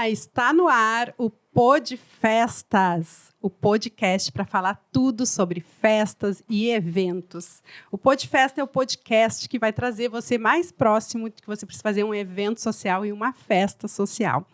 Olá, está no ar o Podfestas, o podcast para falar tudo sobre festas e eventos. O Podfesta é o podcast que vai trazer você mais próximo de que você precisa fazer um evento social e uma festa social.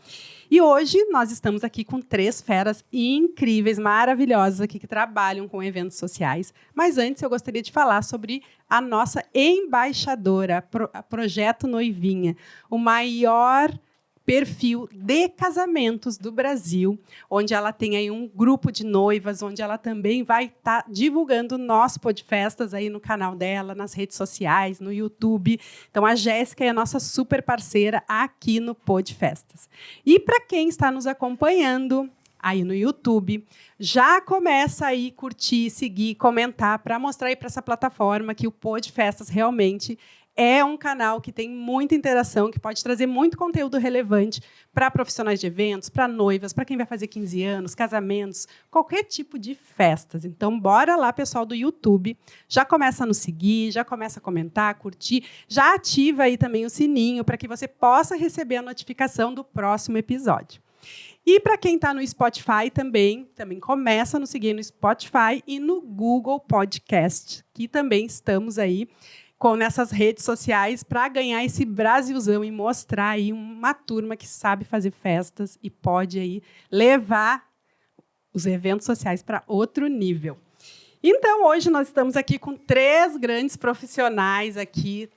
E hoje nós estamos aqui com 3 feras incríveis, maravilhosas aqui que trabalham com eventos sociais. Mas antes eu gostaria de falar sobre a nossa embaixadora, a Projeto Noivinha, o maior perfil de casamentos do Brasil, onde ela tem aí um grupo de noivas, onde ela também vai estar divulgando o nosso Podfestas aí no canal dela, nas redes sociais, no YouTube. Então, a Jéssica é a nossa super parceira aqui no Podfestas. E para quem está nos acompanhando aí no YouTube, já começa aí curtir, seguir, comentar, para mostrar aí para essa plataforma que o Podfestas realmente é um canal que tem muita interação, que pode trazer muito conteúdo relevante para profissionais de eventos, para noivas, para quem vai fazer 15 anos, casamentos, qualquer tipo de festas. Então, bora lá, pessoal do YouTube. Já começa a nos seguir, já começa a comentar, curtir, já ativa aí também o sininho para que você possa receber a notificação do próximo episódio. E para quem está no Spotify também começa a nos seguir no Spotify e no Google Podcast, que também estamos aí nessas redes sociais para ganhar esse Brasilzão e mostrar aí uma turma que sabe fazer festas e pode aí levar os eventos sociais para outro nível. Então, hoje nós estamos aqui com 3 grandes profissionais aqui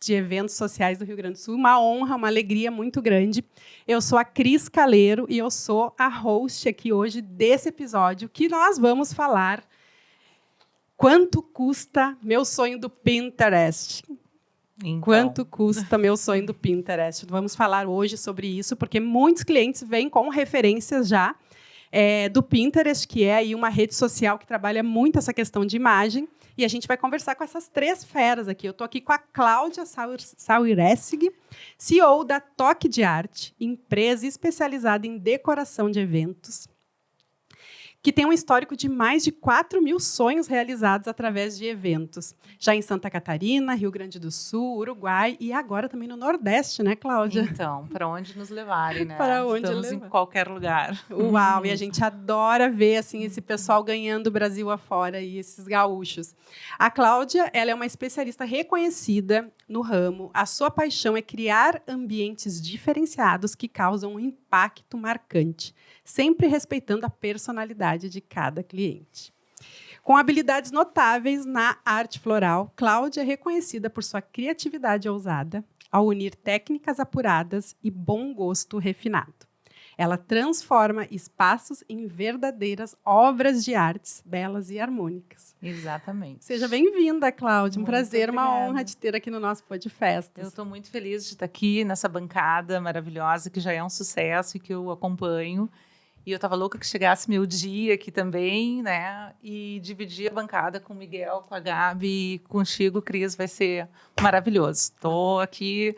de eventos sociais do Rio Grande do Sul. Uma honra, uma alegria muito grande. Eu sou a Cris Caleiro e eu sou a host aqui hoje desse episódio que nós vamos falar quanto custa meu sonho do Pinterest. Então. Quanto custa meu sonho do Pinterest? Vamos falar hoje sobre isso, porque muitos clientes vêm com referências já do Pinterest, que é aí uma rede social que trabalha muito essa questão de imagem. E a gente vai conversar com essas 3 feras aqui. Eu estou aqui com a Cláudia Saueressig, CEO da Toque de Arte, empresa especializada em decoração de eventos, que tem um histórico de mais de 4.000 sonhos realizados através de eventos. Já em Santa Catarina, Rio Grande do Sul, Uruguai e agora também no Nordeste, né, Cláudia? Então, para onde nos levarem, né? Para onde Estamos levar? Em qualquer lugar. Uau! E a gente adora ver assim, esse pessoal ganhando o Brasil afora, e esses gaúchos. A Cláudia, ela é uma especialista reconhecida no ramo. A sua paixão é criar ambientes diferenciados que causam um impacto marcante, sempre respeitando a personalidade de cada cliente. Com habilidades notáveis na arte floral, Cláudia é reconhecida por sua criatividade ousada, ao unir técnicas apuradas e bom gosto refinado. Ela transforma espaços em verdadeiras obras de artes belas e harmônicas. Exatamente. Seja bem-vinda, Cláudia. Um Muito prazer, obrigada. Uma honra te ter aqui no nosso Podfestas. Eu estou muito feliz de estar aqui nessa bancada maravilhosa, que já é um sucesso e que eu acompanho. E eu estava louca que chegasse meu dia aqui também, né? E dividir a bancada com o Miguel, com a Gabi e contigo, Cris, vai ser maravilhoso. Estou aqui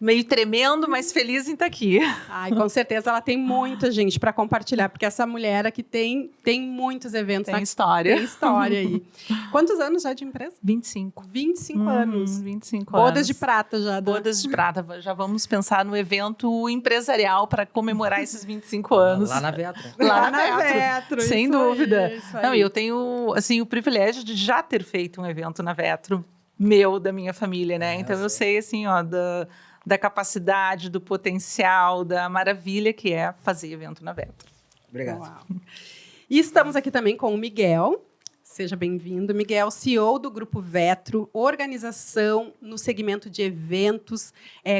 meio tremendo, mas feliz em estar aqui. Ai, com certeza ela tem muita gente para compartilhar, porque essa mulher aqui tem muitos eventos. Tem história. Tem história aí. Quantos anos já de empresa? 25. 25 anos. 25 Bodas anos. de prata já. Bodas de prata. Já vamos pensar no evento empresarial para comemorar esses 25 anos. Lá na Vetro. Lá na Vetro. Sem dúvida. Isso aí. Não, eu tenho assim, o privilégio de já ter feito um evento na Vetro, da minha família, né? Então eu sei assim, da capacidade, do potencial, da maravilha que é fazer evento na Vetro. Obrigado. Uau. E estamos aqui também com o Miguel. Seja bem-vindo. Miguel, CEO do Grupo Vetro, organização no segmento de eventos,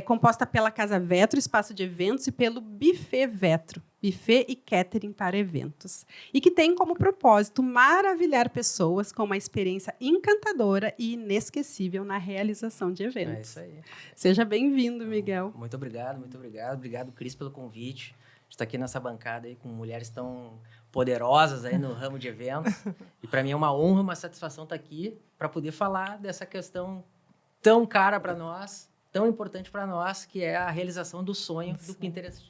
composta pela Casa Vetro, espaço de eventos, e pelo Buffet Vetro, buffet e catering para eventos. E que tem como propósito maravilhar pessoas com uma experiência encantadora e inesquecível na realização de eventos. É isso aí. Seja bem-vindo, Miguel. Muito obrigado, muito obrigado. Obrigado, Cris, pelo convite. Estou aqui nessa bancada aí com mulheres tão poderosas aí no ramo de eventos. E para mim é uma honra, uma satisfação estar aqui para poder falar dessa questão tão cara para nós, tão importante para nós, que é a realização do sonho do Pinterest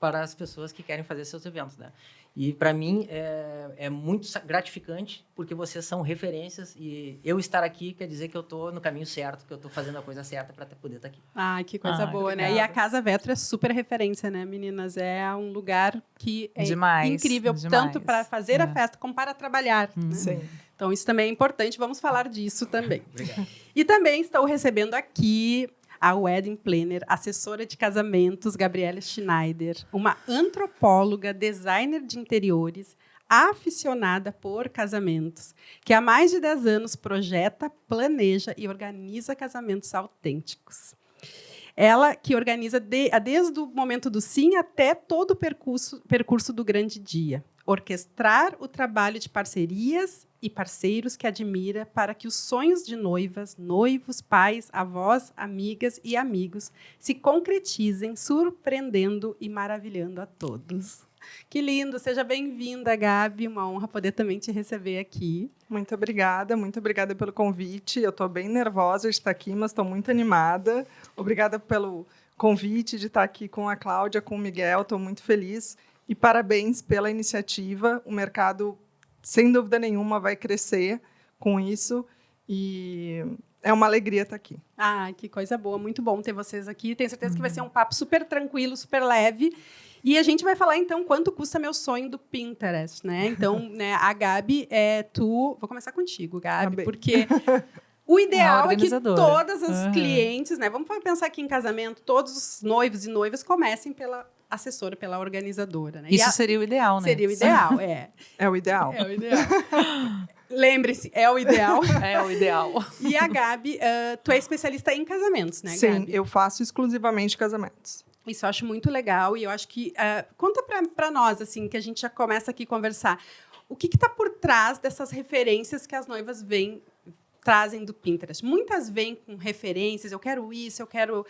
para as pessoas que querem fazer seus eventos, né? E para mim é muito gratificante, porque vocês são referências e eu estar aqui quer dizer que eu estou no caminho certo, que eu estou fazendo a coisa certa para poder estar aqui. Ah, que coisa boa, obrigada. né? E a Casa Vetro é super referência, né, meninas? É um lugar que é incrível, demais. tanto para fazer a festa como para trabalhar. Né? Sim. Então, isso também é importante, vamos falar disso também. Obrigado. E também estou recebendo aqui a wedding planner, assessora de casamentos, Gabriela Schneider, uma antropóloga, designer de interiores, aficionada por casamentos, que há mais de 10 anos projeta, planeja e organiza casamentos autênticos. Ela que organiza desde o momento do sim até todo o percurso do grande dia. Orquestrar o trabalho de parcerias e parceiros que admira para que os sonhos de noivas, noivos, pais, avós, amigas e amigos se concretizem, surpreendendo e maravilhando a todos. Que lindo! Seja bem-vinda, Gabi. Uma honra poder também te receber aqui. Muito obrigada pelo convite. Eu estou bem nervosa de estar aqui, mas estou muito animada. Obrigada pelo convite de estar aqui com a Cláudia, com o Miguel. Estou muito feliz. E parabéns pela iniciativa. O mercado, sem dúvida nenhuma, vai crescer com isso. E é uma alegria estar aqui. Ah, que coisa boa. Muito bom ter vocês aqui. Tenho certeza que vai ser um papo super tranquilo, super leve. E a gente vai falar, então, quanto custa meu sonho do Pinterest, né? Então, né, a Gabi, vou começar contigo, Gabi, porque o ideal é que todas as clientes, né? Vamos pensar aqui em casamento, todos os noivos e noivas comecem pela assessora, pela organizadora, né? Isso seria o ideal, né? Seria o ideal, é. É o ideal. É o ideal. Lembre-se, é o ideal. É o ideal. E a Gabi, tu é especialista em casamentos, né, Sim, Gabi? eu faço exclusivamente casamentos. Isso eu acho muito legal e eu acho que... conta para nós, assim, que a gente já começa aqui a conversar. O que está por trás dessas referências que as noivas trazem do Pinterest? Muitas vêm com referências, eu quero isso, eu quero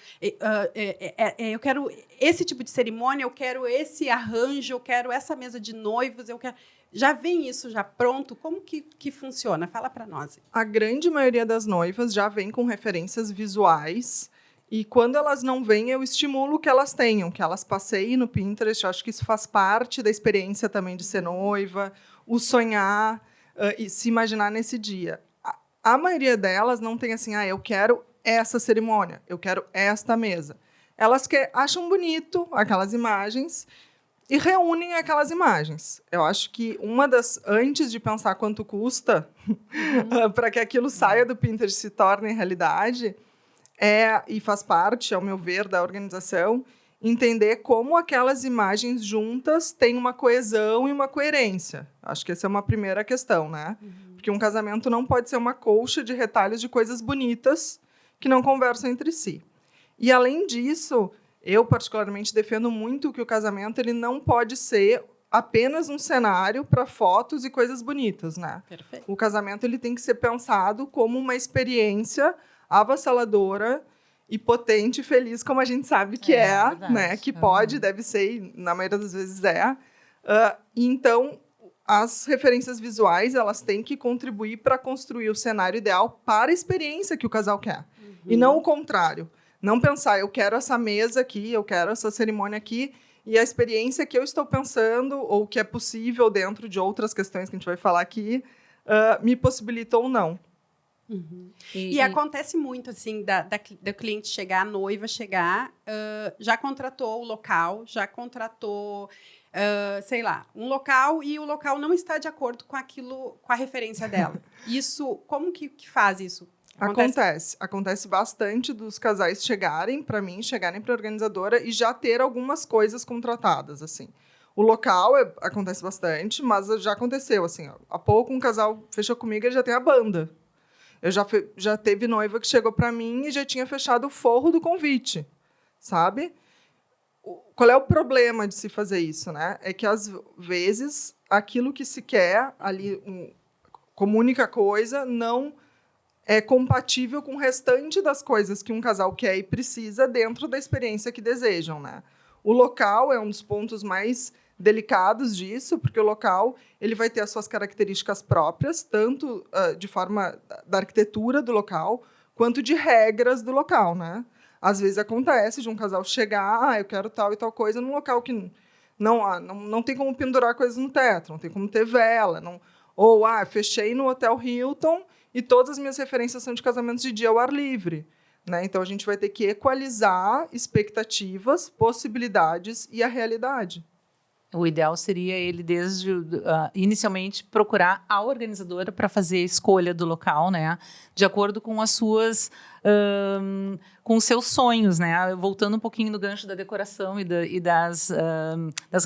esse tipo de cerimônia, eu quero esse arranjo, eu quero essa mesa de noivos, eu quero... Já vem isso já pronto? Como que funciona? Fala para nós. A grande maioria das noivas já vem com referências visuais. E quando elas não vêm, eu estimulo que elas tenham, que elas passeiem no Pinterest. Eu acho que isso faz parte da experiência também de ser noiva, o sonhar e se imaginar nesse dia. A maioria delas não tem assim, eu quero essa cerimônia, eu quero esta mesa. Elas acham bonito aquelas imagens e reúnem aquelas imagens. Eu acho que antes de pensar quanto custa, para que aquilo saia do Pinterest e se torne realidade... e faz parte, ao meu ver, da organização, entender como aquelas imagens juntas têm uma coesão e uma coerência. Acho que essa é uma primeira questão, né? Porque um casamento não pode ser uma colcha de retalhos de coisas bonitas que não conversam entre si. E, além disso, eu particularmente defendo muito que o casamento ele não pode ser apenas um cenário para fotos e coisas bonitas, né? Perfeito. O casamento ele tem que ser pensado como uma experiência avassaladora e potente e feliz, como a gente sabe que verdade. né? Que pode, deve ser, e na maioria das vezes é. Então, as referências visuais, elas têm que contribuir para construir o cenário ideal para a experiência que o casal quer. E não o contrário. Não pensar, eu quero essa mesa aqui, eu quero essa cerimônia aqui, e a experiência que eu estou pensando, ou que é possível dentro de outras questões que a gente vai falar aqui, me possibilita ou não. E acontece muito, assim, da cliente chegar, a noiva chegar, já contratou o local, já contratou, sei lá, um local e o local não está de acordo com aquilo, com a referência dela. Isso, como que faz isso? Acontece bastante dos casais chegarem para mim, chegarem para a organizadora e já ter algumas coisas contratadas, assim. O local acontece bastante, mas já aconteceu, assim, há pouco um casal fechou comigo e já tem a banda. Eu já teve noiva que chegou para mim e já tinha fechado o forro do convite, sabe? Qual é o problema de se fazer isso, né? É que, às vezes, aquilo que se quer ali, como única coisa, não é compatível com o restante das coisas que um casal quer e precisa dentro da experiência que desejam, né? O local é um dos pontos mais delicados disso, porque o local ele vai ter as suas características próprias, tanto de forma da arquitetura do local, quanto de regras do local, né? Às vezes acontece de um casal chegar, eu quero tal e tal coisa, num local que não tem como pendurar coisas no teto, não tem como ter vela, ou fechei no Hotel Hilton e todas as minhas referências são de casamentos de dia ao ar livre. Né? Então, a gente vai ter que equalizar expectativas, possibilidades e a realidade. O ideal seria ele, inicialmente, procurar a organizadora para fazer a escolha do local, né? De acordo com as suas... com os seus sonhos, né? Voltando um pouquinho no gancho da decoração e das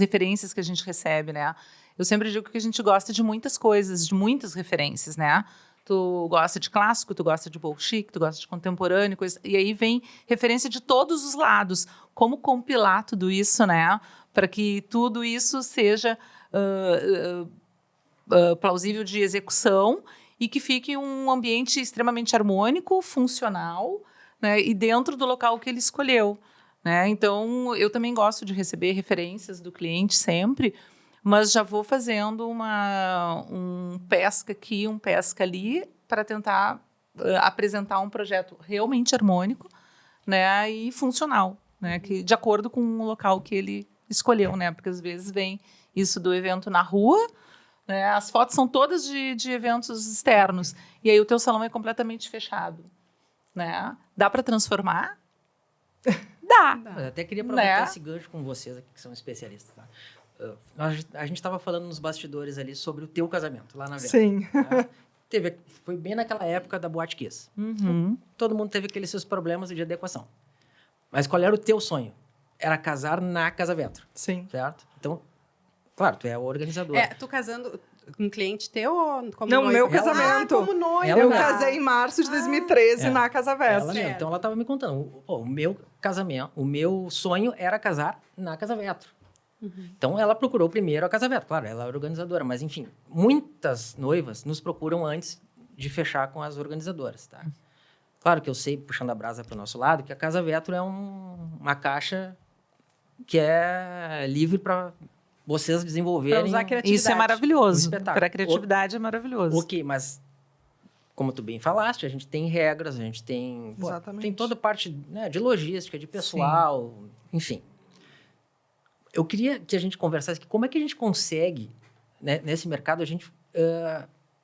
referências que a gente recebe, né? Eu sempre digo que a gente gosta de muitas coisas, de muitas referências, né? Tu gosta de clássico, tu gosta de bolchique, tu gosta de contemporâneo, e aí vem referência de todos os lados. Como compilar tudo isso, né? Para que tudo isso seja plausível de execução e que fique um ambiente extremamente harmônico, funcional, né? E dentro do local que ele escolheu. Né? Então, eu também gosto de receber referências do cliente sempre, mas já vou fazendo um pesca aqui, um pesca ali, para tentar apresentar um projeto realmente harmônico, né, e funcional, né, que, de acordo com o local que ele escolheu, né, porque às vezes vem isso do evento na rua, né, as fotos são todas de eventos externos, e aí o teu salão é completamente fechado. Né? Dá para transformar? Dá. Eu até queria aproveitar esse gancho com vocês aqui, que são especialistas. Tá? A gente estava falando nos bastidores ali sobre o teu casamento, lá na Vera. Sim. Tá? Foi bem naquela época da Boate Kiss. Uhum. Todo mundo teve aqueles seus problemas de adequação. Mas qual era o teu sonho? Era casar na Casa Vetro. Sim. Certo? Então, claro, tu é a organizadora. Tu casando com um cliente teu ou como Não, noiva? meu casamento. Como noiva. Ela Eu mesmo. casei em março de 2013 na Casa Vetro. Ela mesmo. Então, ela estava me contando. O meu casamento, o meu sonho era casar na Casa Vetro. Então, ela procurou primeiro a Casa Vetro. Claro, ela é organizadora, mas, enfim, muitas noivas nos procuram antes de fechar com as organizadoras, tá? Claro que eu sei, puxando a brasa para o nosso lado, que a Casa Vetro é uma caixa que é livre para vocês desenvolverem. Pra usar a criatividade. Isso é maravilhoso. Para a criatividade é maravilhoso. Ok, mas como tu bem falaste, a gente tem regras, a gente tem... Exatamente. Tem toda a parte, né, de logística, de pessoal, enfim. Eu queria que a gente conversasse que como é que a gente consegue, né, nesse mercado, a gente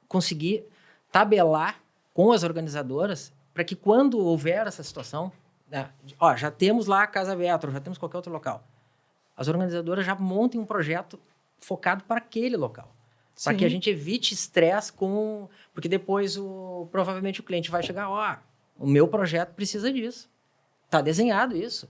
conseguir tabelar com as organizadoras para que quando houver essa situação, né, já temos lá a Casa Vetro, já temos qualquer outro local, as organizadoras já montem um projeto focado para aquele local. Para que a gente evite estresse com... Porque depois, provavelmente, o cliente vai chegar, o meu projeto precisa disso. Está desenhado isso.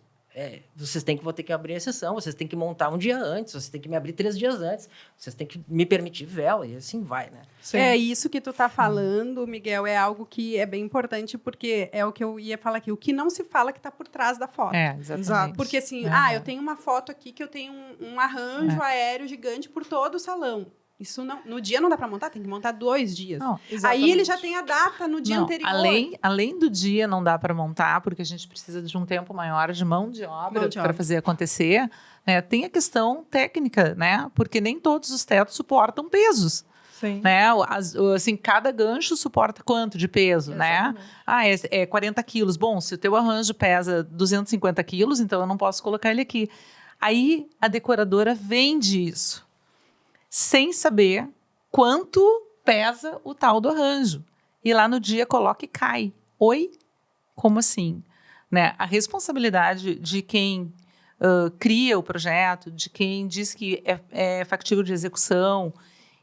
Vocês vão ter que abrir a exceção, vocês têm que montar um dia antes, vocês têm que me abrir 3 dias antes, vocês têm que me permitir vela, e assim vai, né? Sim. Isso que tu tá falando, Miguel, é algo que é bem importante, porque é o que eu ia falar aqui. O que não se fala que tá por trás da foto. Exatamente. Exato. Porque assim, eu tenho uma foto aqui que eu tenho um arranjo aéreo gigante por todo o salão. Isso não, no dia não dá para montar, tem que montar 2 dias. Não, aí ele já tem a data no dia anterior. Além do dia não dá para montar, porque a gente precisa de um tempo maior de mão de obra para fazer acontecer. Né? Tem a questão técnica, né? Porque nem todos os tetos suportam pesos. Sim. Né? Assim, cada gancho suporta quanto de peso, né? É 40 quilos. Bom, se o teu arranjo pesa 250 quilos, então eu não posso colocar ele aqui. Aí a decoradora vende isso, sem saber quanto pesa o tal do arranjo. E lá no dia coloca e cai. Oi? Como assim? Né? A responsabilidade de quem cria o projeto, de quem diz que é factível de execução,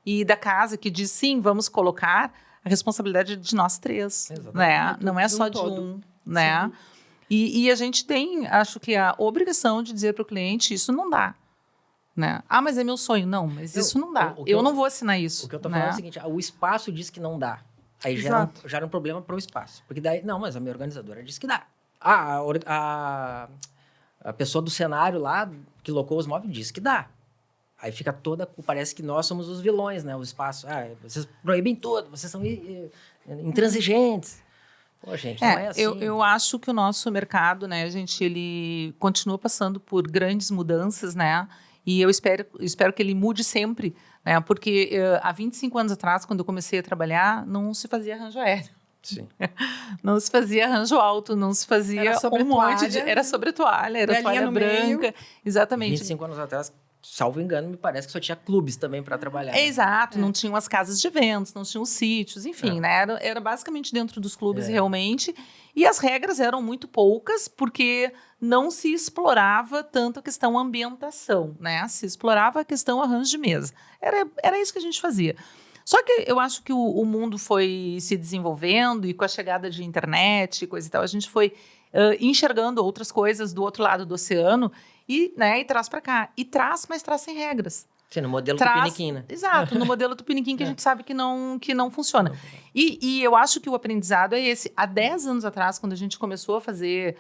e da casa que diz, sim, vamos colocar, a responsabilidade é de nós 3. Né? Não é só de um. Né? E a gente tem, acho que, a obrigação de dizer para o cliente, isso não dá. Né? Mas é meu sonho. Não, mas isso não dá. Eu não vou assinar isso. O que eu estou falando é o seguinte, o espaço diz que não dá. Aí gera um problema para o espaço. Porque daí, não, mas a minha organizadora disse que dá. A pessoa do cenário lá, que locou os móveis, disse que dá. Aí fica parece que nós somos os vilões, né? O espaço, vocês proíbem tudo, vocês são intransigentes. Pô, gente, não é assim. Eu acho que o nosso mercado, né, gente, ele continua passando por grandes mudanças, né? E eu espero que ele mude sempre, né? Porque há 25 anos atrás, quando eu comecei a trabalhar, não se fazia arranjo aéreo. Sim. Não se fazia arranjo alto, não se fazia Era sobre um monte de... toalha. Era sobre toalha, era Galinha toalha no meio. branca. Exatamente. 25 anos atrás, salvo engano, me parece que só tinha clubes também para trabalhar. É, né? exato, não tinham as casas de eventos, não tinham os sítios, enfim, né? Era basicamente dentro dos clubes realmente. E as regras eram muito poucas, porque não se explorava tanto a questão ambientação, né? Se explorava a questão arranjo de mesa. Era isso que a gente fazia. Só que eu acho que o mundo foi se desenvolvendo e com a chegada de internet e coisa e tal, a gente foi enxergando outras coisas do outro lado do oceano e traz para cá. E traz, mas traz sem regras. Sim, no modelo Tupiniquim, né? Exato, no modelo Tupiniquim que a gente sabe que não funciona. E eu acho que o aprendizado é esse. Há 10 anos atrás, quando a gente começou a fazer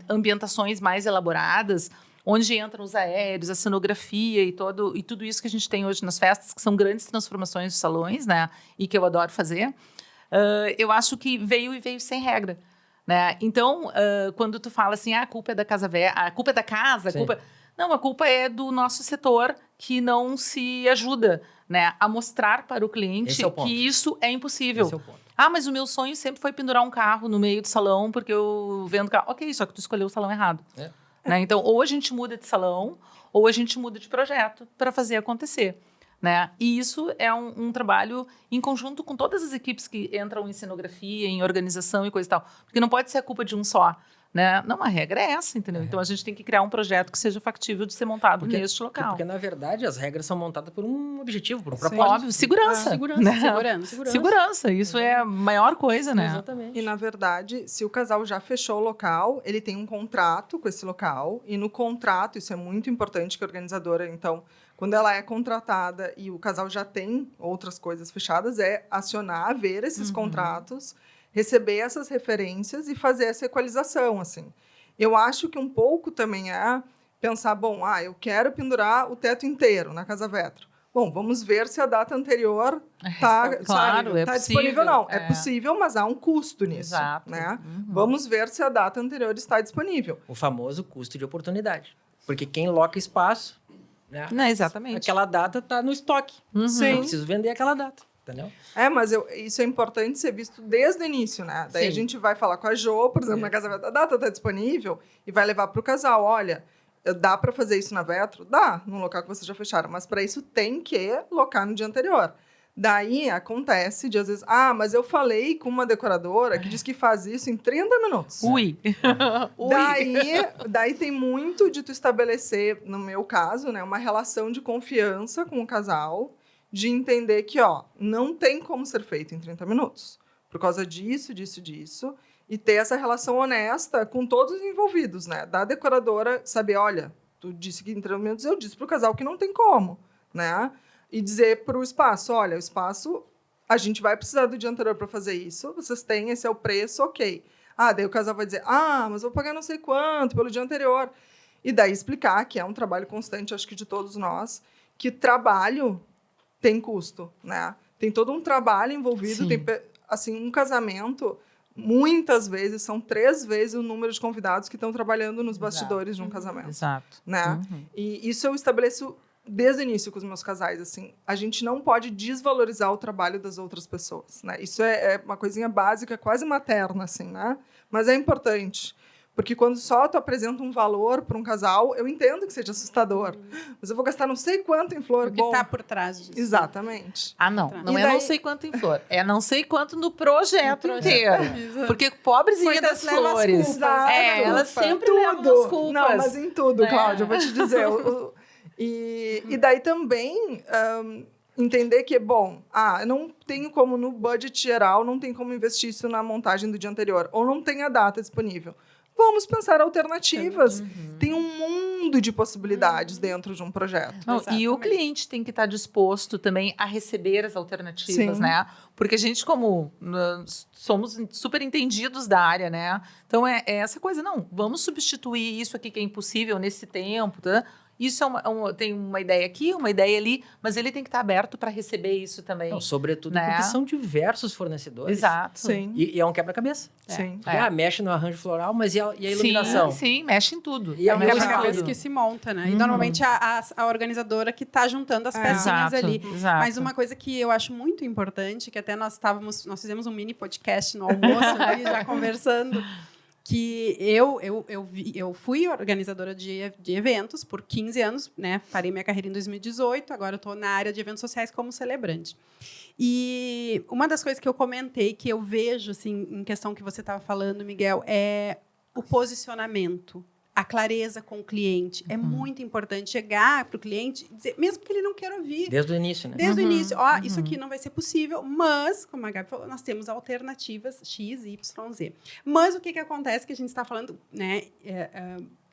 ambientações mais elaboradas, onde entram os aéreos, a cenografia e tudo isso que a gente tem hoje nas festas, que são grandes transformações dos salões, né? E que eu adoro fazer, eu acho que veio sem regra. Né? Então, quando tu fala assim, a culpa é da casa velha, a culpa é da casa, Não, a culpa é do nosso setor que não se ajuda, né, a mostrar para o cliente que isso é impossível. Esse é o ponto. Ah, mas o meu sonho sempre foi pendurar um carro no meio do salão porque eu vendo carro. Ok, só que tu escolheu o salão errado. Né? Então, ou a gente muda de salão, ou a gente muda de projeto para fazer acontecer. Né? E isso é um trabalho em conjunto com todas as equipes que entram em cenografia, em organização e coisa e tal. Porque não pode ser a culpa de um só. Né? Não, a regra é essa, entendeu? Então, a gente tem que criar um projeto que seja factível de ser montado neste local. Porque, na verdade, as regras são montadas por um objetivo, por um propósito. Óbvio, segurança. Segurança, isso é a maior coisa, né? Exatamente. E, na verdade, se o casal já fechou o local, ele tem um contrato com esse local, e no contrato, isso é muito importante que a organizadora, então, quando ela é contratada e o casal já tem outras coisas fechadas, é acionar, ver esses contratos, receber essas referências e fazer essa equalização, assim. Eu acho que um pouco também é pensar, bom, eu quero pendurar o teto inteiro na Casa Vetro. Bom, vamos ver se a data anterior está disponível. Não, é possível, mas há um custo nisso. Exato. Né? Vamos ver se a data anterior está disponível. O famoso custo de oportunidade. Porque quem loca espaço, né? Não, exatamente. Aquela data está no estoque. Sim. Eu preciso vender aquela data. Entendeu? Mas isso é importante ser visto desde o início, né? Daí a gente vai falar com a Jo, por exemplo, na Casa Vetro, a data está disponível e vai levar para o casal. Olha, dá para fazer isso na Vetro? Dá, num local que vocês já fecharam. Mas para isso tem que locar no dia anterior. Daí acontece de às vezes, mas eu falei com uma decoradora que diz que faz isso em 30 minutos. Ui. Daí tem muito de tu estabelecer, no meu caso, né, uma relação de confiança com o casal, de entender que, não tem como ser feito em 30 minutos. Por causa disso, e ter essa relação honesta com todos os envolvidos, né? Da decoradora saber, olha, tu disse que em 30 minutos, eu disse pro casal que não tem como, né? E dizer pro espaço, olha, o espaço, a gente vai precisar do dia anterior para fazer isso, vocês têm, esse é o preço, ok. Daí o casal vai dizer, mas eu vou pagar não sei quanto pelo dia anterior. E daí explicar que é um trabalho constante, acho que de todos nós, que trabalho tem custo, né? Tem todo um trabalho envolvido. Tem, assim, um casamento, muitas vezes, são 3 vezes o número de convidados que estão trabalhando nos bastidores de um casamento. Exato. Né? E isso eu estabeleço desde o início com os meus casais. Assim, a gente não pode desvalorizar o trabalho das outras pessoas. Né? Isso é uma coisinha básica, quase materna, assim, né? Mas é importante. Porque quando só tu apresenta um valor para um casal, eu entendo que seja assustador. Mas eu vou gastar não sei quanto em flor. O que está por trás disso. Exatamente. Não é não sei quanto em flor. É não sei quanto no projeto inteiro. Porque pobrezinha das flores. Elas sempre levam as culpas. Não, mas em tudo, Cláudia, eu vou te dizer. E daí também... entender que, eu não tenho como, no budget geral, não tem como investir isso na montagem do dia anterior. Ou não tem a data disponível. Vamos pensar alternativas. Tem um mundo de possibilidades dentro de um projeto. E o cliente tem que estar disposto também a receber as alternativas, né? Porque a gente, como somos super entendidos da área, né? Então, é essa coisa, não, vamos substituir isso aqui que é impossível nesse tempo, tá? isso tem uma ideia aqui, uma ideia ali, mas ele tem que estar aberto para receber isso também. Não, sobretudo né? porque são diversos fornecedores. Exato. Sim. E é um quebra-cabeça. Sim. Porque, mexe no arranjo floral, mas e a iluminação? Sim, mexe em tudo. E É um mexe em quebra-cabeça tudo. que se monta, né? E normalmente a organizadora que está juntando as pecinhas Exato, ali. exato. Mas uma coisa que eu acho muito importante, que até nós fizemos um mini podcast no almoço ali, já conversando, que eu fui organizadora de eventos por 15 anos, né? Parei minha carreira em 2018, agora eu estou na área de eventos sociais como celebrante. E uma das coisas que eu comentei, que eu vejo, assim, em questão que você estava falando, Miguel, é o posicionamento. A clareza com o cliente. É muito importante chegar para o cliente e dizer, mesmo que ele não queira ouvir. Desde o início, né? Desde o início, isso aqui não vai ser possível, mas, como a Gabi falou, nós temos alternativas X, Y, Z. Mas o que acontece que a gente está falando, né?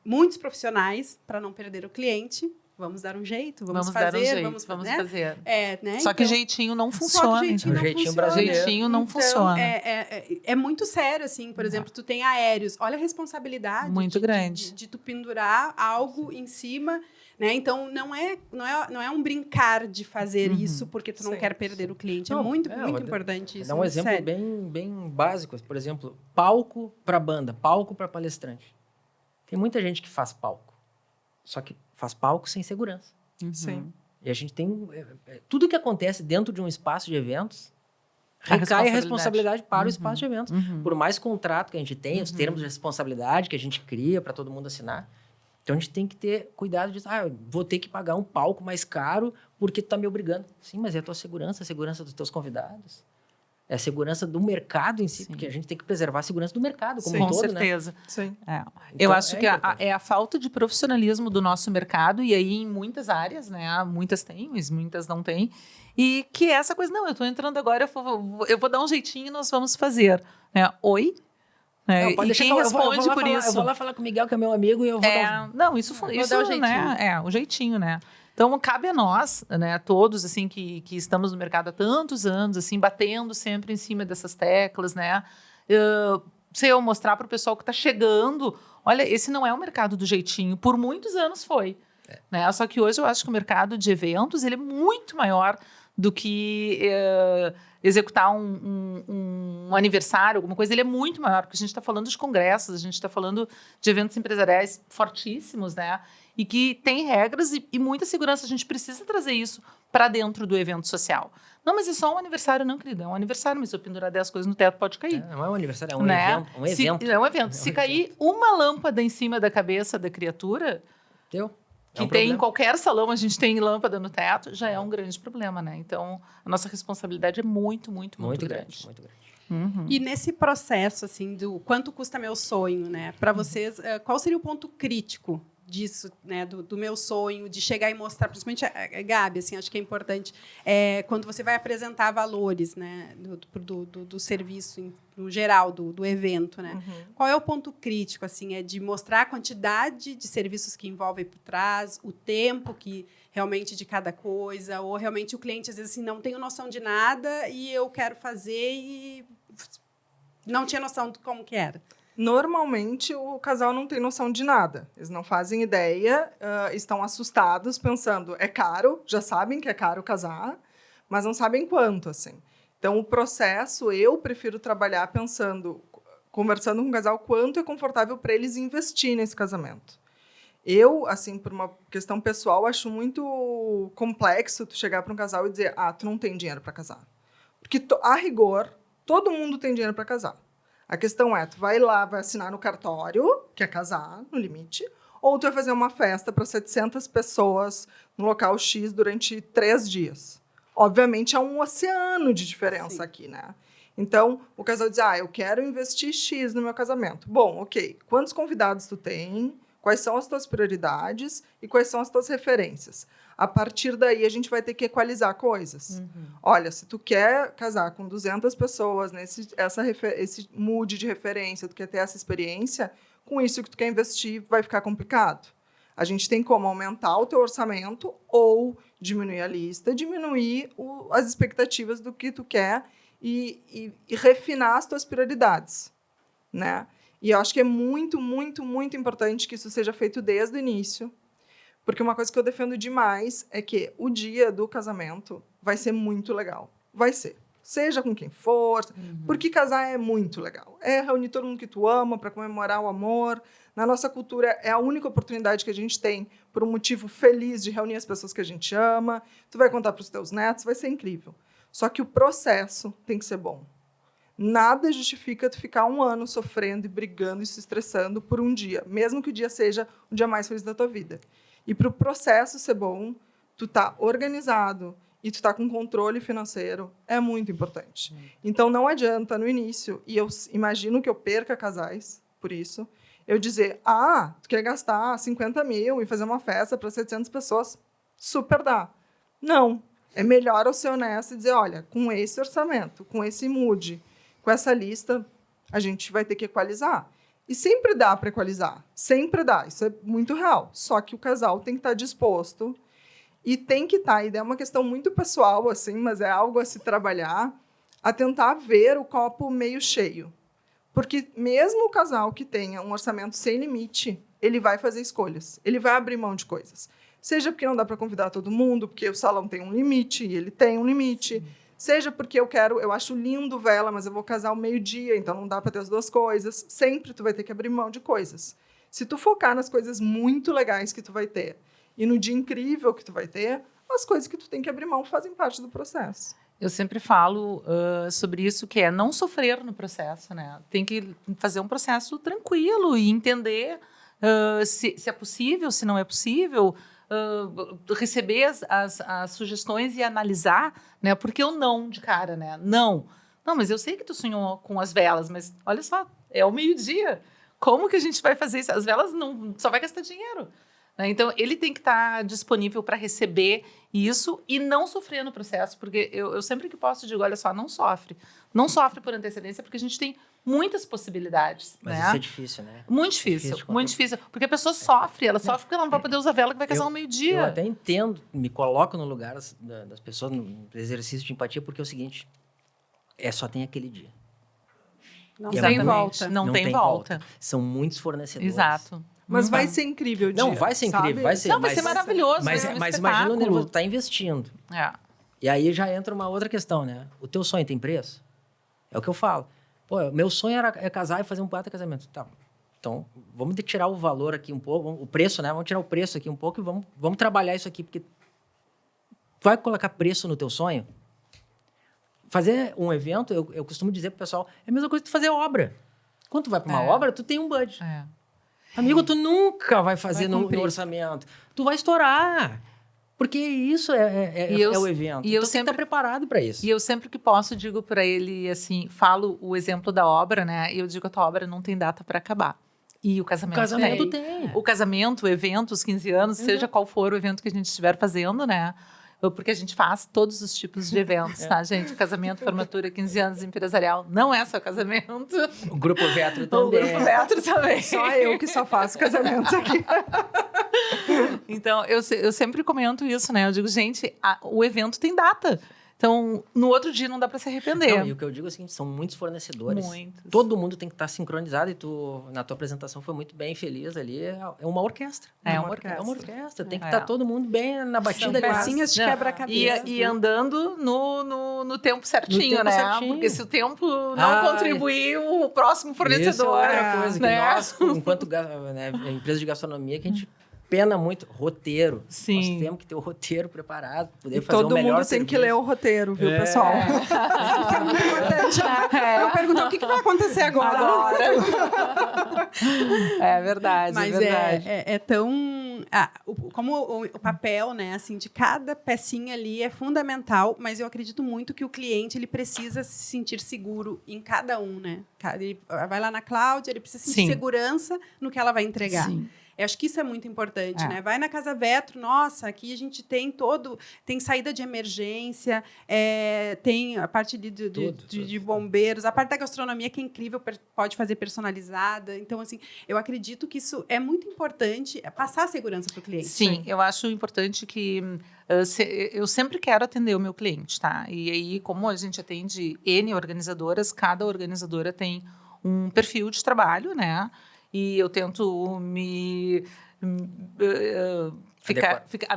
Muitos profissionais, para não perder o cliente, vamos dar um jeito, vamos fazer. Né? Só que jeitinho não funciona. O jeitinho brasileiro. Jeitinho não funciona. É muito sério, assim, por exemplo, tu tem aéreos, olha a responsabilidade muito grande de tu pendurar algo em cima, né? Então não é um brincar de fazer isso porque tu não quer perder o cliente. Não, é muito importante isso. Dá um exemplo bem básico, por exemplo, palco para banda, palco para palestrante. Tem muita gente que faz palco, só que faz palco sem segurança. Sim. E a gente tem... tudo que acontece dentro de um espaço de eventos recai a responsabilidade para o espaço de eventos. Por mais contrato que a gente tem, os termos de responsabilidade que a gente cria para todo mundo assinar. Então, a gente tem que ter cuidado de... eu vou ter que pagar um palco mais caro porque tu tá me obrigando. Sim, mas é a tua segurança, a segurança dos teus convidados. É a segurança do mercado em si, porque a gente tem que preservar a segurança do mercado como um todo, com certeza. Né? Sim. Eu acho que é a falta de profissionalismo do nosso mercado, e aí em muitas áreas, né? Muitas têm, mas muitas não têm. E que é essa coisa, não, eu estou entrando agora, eu vou dar um jeitinho e nós vamos fazer. Né? Oi? Não, e quem responde por isso? Eu vou lá falar com o Miguel, que é meu amigo, e eu vou dar isso dar o jeitinho. Né? O jeitinho, né? Então, cabe a nós, né, todos, assim, que estamos no mercado há tantos anos, assim, batendo sempre em cima dessas teclas, né? Eu mostrar para o pessoal que está chegando, olha, esse não é o mercado do jeitinho, por muitos anos foi. Né? Só que hoje eu acho que o mercado de eventos, ele é muito maior do que executar um aniversário, alguma coisa. Ele é muito maior, porque a gente está falando de congressos, a gente está falando de eventos empresariais fortíssimos, né? E que tem regras e muita segurança. A gente precisa trazer isso para dentro do evento social. Não, mas é só um aniversário, não, querida. É um aniversário, mas se eu pendurar 10 coisas no teto, pode cair. Não é um aniversário, é um né? evento. É um evento. Se cair uma lâmpada em cima da cabeça da criatura... Que tem em qualquer salão, a gente tem lâmpada no teto, já é um grande problema, né? Então, a nossa responsabilidade é muito grande. Muito grande. E nesse processo, assim, do quanto custa meu sonho, né? Para vocês, qual seria o ponto crítico disso, né? Do meu sonho, de chegar e mostrar, principalmente a Gabi, assim, acho que é importante, quando você vai apresentar valores, né? Do serviço, no geral, do evento, né? Qual é o ponto crítico, assim? É de mostrar a quantidade de serviços que envolvem por trás, o tempo que realmente de cada coisa, ou realmente o cliente, às vezes, assim, não tem noção de nada e eu quero fazer e não tinha noção de como que era. Normalmente, o casal não tem noção de nada. Eles não fazem ideia, estão assustados, pensando, é caro, já sabem que é caro casar, mas não sabem quanto, assim. Então, o processo, eu prefiro trabalhar pensando, conversando com o casal, quanto é confortável para eles investir nesse casamento. Eu, assim, por uma questão pessoal, acho muito complexo tu chegar para um casal e dizer, tu não tem dinheiro para casar. Porque, a rigor, todo mundo tem dinheiro para casar. A questão é, tu vai lá, vai assinar no cartório, que é casar, no limite, ou tu vai fazer uma festa para 700 pessoas no local X durante 3 dias. Obviamente, há um oceano de diferença aqui, né? Então, o casal diz, eu quero investir X no meu casamento. Bom, ok, quantos convidados tu tem? Quais são as tuas prioridades e quais são as tuas referências? A partir daí, a gente vai ter que equalizar coisas. Olha, se tu quer casar com 200 pessoas, esse mood de referência, tu quer ter essa experiência, com isso que tu quer investir vai ficar complicado. A gente tem como aumentar o teu orçamento ou diminuir a lista, diminuir as expectativas do que tu quer e refinar as tuas prioridades, né? E eu acho que é muito, muito, muito importante que isso seja feito desde o início, Porque uma coisa que eu defendo demais é que o dia do casamento vai ser muito legal. Vai ser. Seja com quem for, porque casar é muito legal. É reunir todo mundo que tu ama para comemorar o amor. Na nossa cultura, é a única oportunidade que a gente tem, por um motivo feliz, de reunir as pessoas que a gente ama. Tu vai contar para os teus netos, vai ser incrível. Só que o processo tem que ser bom. Nada justifica tu ficar 1 ano sofrendo e brigando e se estressando por um dia, mesmo que o dia seja o dia mais feliz da tua vida. E para o processo ser bom, tu tá organizado e tu tá com controle financeiro, é muito importante. Então, não adianta, no início, e eu imagino que eu perca casais por isso, eu dizer, tu quer gastar 50 mil e fazer uma festa para 700 pessoas? Super dá. Não. É melhor eu ser honesto e dizer, olha, com esse orçamento, com esse mood, com essa lista, a gente vai ter que equalizar. E sempre dá para equalizar. Sempre dá. Isso é muito real. Só que o casal tem que estar disposto e tem que estar, e é uma questão muito pessoal, assim, mas é algo a se trabalhar, a tentar ver o copo meio cheio. Porque mesmo o casal que tenha um orçamento sem limite, ele vai fazer escolhas. Ele vai abrir mão de coisas. Seja porque não dá para convidar todo mundo, porque o salão tem um limite, e ele tem um limite. Sim. Seja porque eu acho lindo vela, mas eu vou casar ao meio-dia, então não dá para ter as duas coisas. Sempre tu vai ter que abrir mão de coisas. Se tu focar nas coisas muito legais que tu vai ter, e no dia incrível que tu vai ter, as coisas que tu tem que abrir mão fazem parte do processo. Eu sempre falo sobre isso, que é não sofrer no processo, né? Tem que fazer um processo tranquilo e entender se é possível, se não é possível, receber as sugestões e analisar, né? Porque eu não de cara, né? Não, mas eu sei que tu sonhou com as velas, mas olha só, é o meio-dia. Como que a gente vai fazer isso? As velas não só vai gastar dinheiro. Então, ele tem que estar disponível para receber isso e não sofrer no processo, porque eu sempre que posso digo, olha só, não sofre. Não sofre por antecedência, porque a gente tem muitas possibilidades. Mas né? isso é difícil, né? Muito difícil, muito difícil. Porque a pessoa sofre, ela sofre porque ela não vai poder usar vela que vai casar ao meio-dia. Eu até entendo, me coloco no lugar das pessoas, no exercício de empatia, porque é o seguinte, só tem aquele dia. Não tem volta. Não tem volta. São muitos fornecedores. Exato. Mas vai ser incrível o dia. Não, vai ser incrível, vai ser. Não, vai ser maravilhoso. Mas imagina o nervoso, tá investindo. É. E aí já entra uma outra questão, né? O teu sonho tem preço? É o que eu falo. Pô, meu sonho é casar e fazer um baita casamento. Tá. Então, vamos tirar o valor aqui um pouco, o preço, né? Vamos tirar o preço aqui um pouco e vamos trabalhar isso aqui, porque vai colocar preço no teu sonho? Fazer um evento, eu costumo dizer pro pessoal, é a mesma coisa que tu fazer obra. Quando tu vai para uma obra, tu tem um budget. Amigo, tu nunca vai fazer no orçamento. Tu vai estourar. Porque isso é o evento. E então, você tem que estar preparado para isso. E eu sempre que posso digo para ele, assim, falo o exemplo da obra, né? E eu digo, a tua obra não tem data para acabar. E o casamento tem. O casamento, o evento, os 15 anos, seja qual for o evento que a gente estiver fazendo, né? Porque a gente faz todos os tipos de eventos, tá, gente? Casamento, formatura, 15 anos, empresarial. Não é só casamento. O Grupo Vetro também. O Grupo Vetro também. Só eu que só faço casamentos aqui. Então, eu sempre comento isso, né? Eu digo, gente, o evento tem data. Então, no outro dia não dá para se arrepender. Não, e o que eu digo é o seguinte, são muitos fornecedores. Muitos. Todo mundo tem que estar sincronizado e tu, na tua apresentação, foi muito bem feliz ali. É uma orquestra. É uma orquestra. Tem que estar todo mundo bem na batida. São pecinhas de quebra-cabeça. E andando no tempo certinho, né? Certinho. Porque se o tempo não contribuir, o próximo fornecedor... Isso é uma coisa que né? nós, enquanto empresa de gastronomia, que a gente pena muito roteiro. Sim. Nós temos que ter o roteiro preparado, poder e fazer o melhor todo mundo serviço. tem que ler o roteiro, viu, pessoal? Isso é muito importante, né? Eu pergunto, o que vai acontecer agora? É verdade, Mas é verdade. é tão... como o papel, né, assim, de cada pecinha ali é fundamental, mas eu acredito muito que o cliente ele precisa se sentir seguro em cada um, né? Ele vai lá na Cláudia, ele precisa sentir segurança no que ela vai entregar. Sim. Eu acho que isso é muito importante, né? Vai na Casa Vetro, nossa, aqui a gente tem tem saída de emergência, tem a parte de bombeiros, a parte da gastronomia que é incrível, pode fazer personalizada. Então, assim, eu acredito que isso é muito importante, passar a segurança para o cliente. Sim, eu acho importante que eu sempre quero atender o meu cliente, tá? E aí, como a gente atende N organizadoras, cada organizadora tem um perfil de trabalho, né? E eu tento me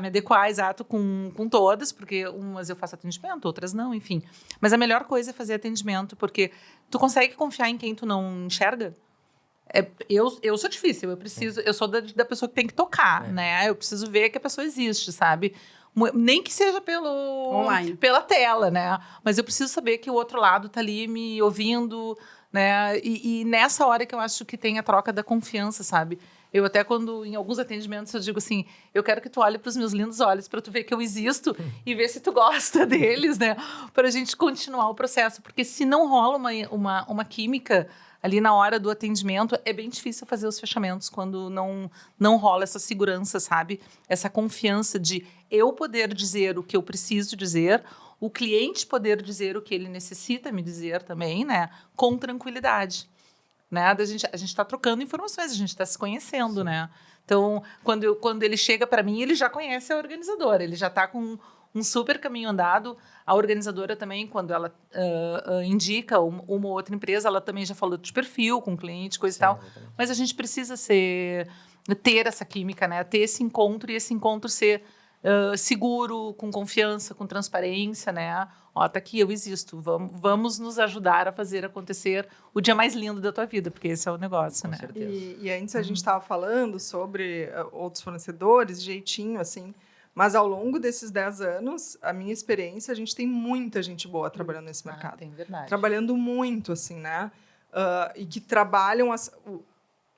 me adequar, exato, com todas, porque umas eu faço atendimento, outras não, enfim. Mas a melhor coisa é fazer atendimento, porque tu consegue confiar em quem tu não enxerga? Eu sou difícil, eu sou da pessoa que tem que tocar, né? Eu preciso ver que a pessoa existe, sabe? Nem que seja Online. pela tela, né? Mas eu preciso saber que o outro lado tá ali me ouvindo, né? E nessa hora que eu acho que tem a troca da confiança, sabe? Eu até quando, em alguns atendimentos, eu digo assim, eu quero que tu olhe para os meus lindos olhos para tu ver que eu existo e ver se tu gosta deles, né? Para a gente continuar o processo. Porque se não rola uma química ali na hora do atendimento, é bem difícil fazer os fechamentos quando não rola essa segurança, sabe? Essa confiança de eu poder dizer o que eu preciso dizer, o cliente poder dizer o que ele necessita me dizer também, né? Com tranquilidade. Né? A gente está trocando informações, a gente está se conhecendo, né? Então, quando ele chega para mim, ele já conhece a organizadora, ele já está com um super caminho andado. A organizadora também, quando ela indica uma ou outra empresa, ela também já falou de perfil com o cliente, coisa e tal. Exatamente. Mas a gente precisa ter essa química, né? Ter esse encontro e esse encontro ser seguro, com confiança, com transparência, né? Ó, tá aqui, eu existo. Vamos nos ajudar a fazer acontecer o dia mais lindo da tua vida, porque esse é o negócio, Com né? certeza. E antes a gente estava falando sobre outros fornecedores, jeitinho, assim. Mas ao longo desses 10 anos, a minha experiência, a gente tem muita gente boa trabalhando nesse mercado. Tem verdade. Trabalhando muito, assim, né? E que trabalham...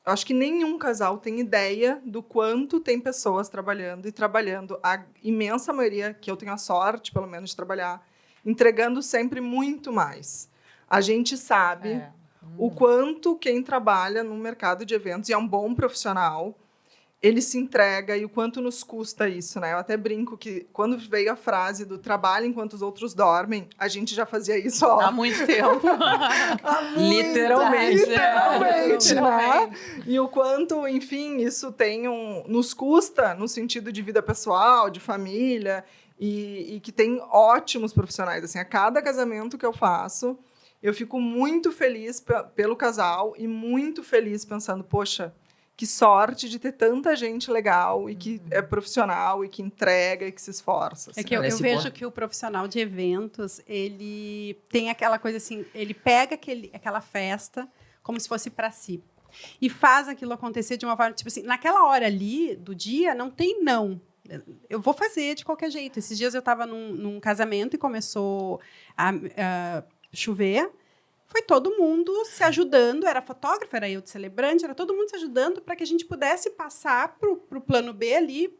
Acho que nenhum casal tem ideia do quanto tem pessoas trabalhando. E trabalhando, a imensa maioria, que eu tenho a sorte, pelo menos, de trabalhar, entregando sempre muito mais. A gente sabe o quanto quem trabalha no mercado de eventos e é um bom profissional, ele se entrega e o quanto nos custa isso, né? Eu até brinco que quando veio a frase do trabalho enquanto os outros dormem, a gente já fazia isso Há muito tempo. Literalmente. Né? E o quanto, enfim, isso nos custa no sentido de vida pessoal, de família, e que tem ótimos profissionais. Assim, a cada casamento que eu faço, eu fico muito feliz pelo casal e muito feliz pensando, poxa, que sorte de ter tanta gente legal e que é profissional e que entrega e que se esforça. Assim. É que eu vejo que o profissional de eventos, ele tem aquela coisa assim, ele pega aquela festa como se fosse para si e faz aquilo acontecer de uma forma, tipo assim, naquela hora ali do dia, não tem não. Eu vou fazer de qualquer jeito. Esses dias eu estava num casamento e começou a chover. Foi todo mundo se ajudando, era fotógrafo, era eu de celebrante, era todo mundo se ajudando para que a gente pudesse passar para o plano B ali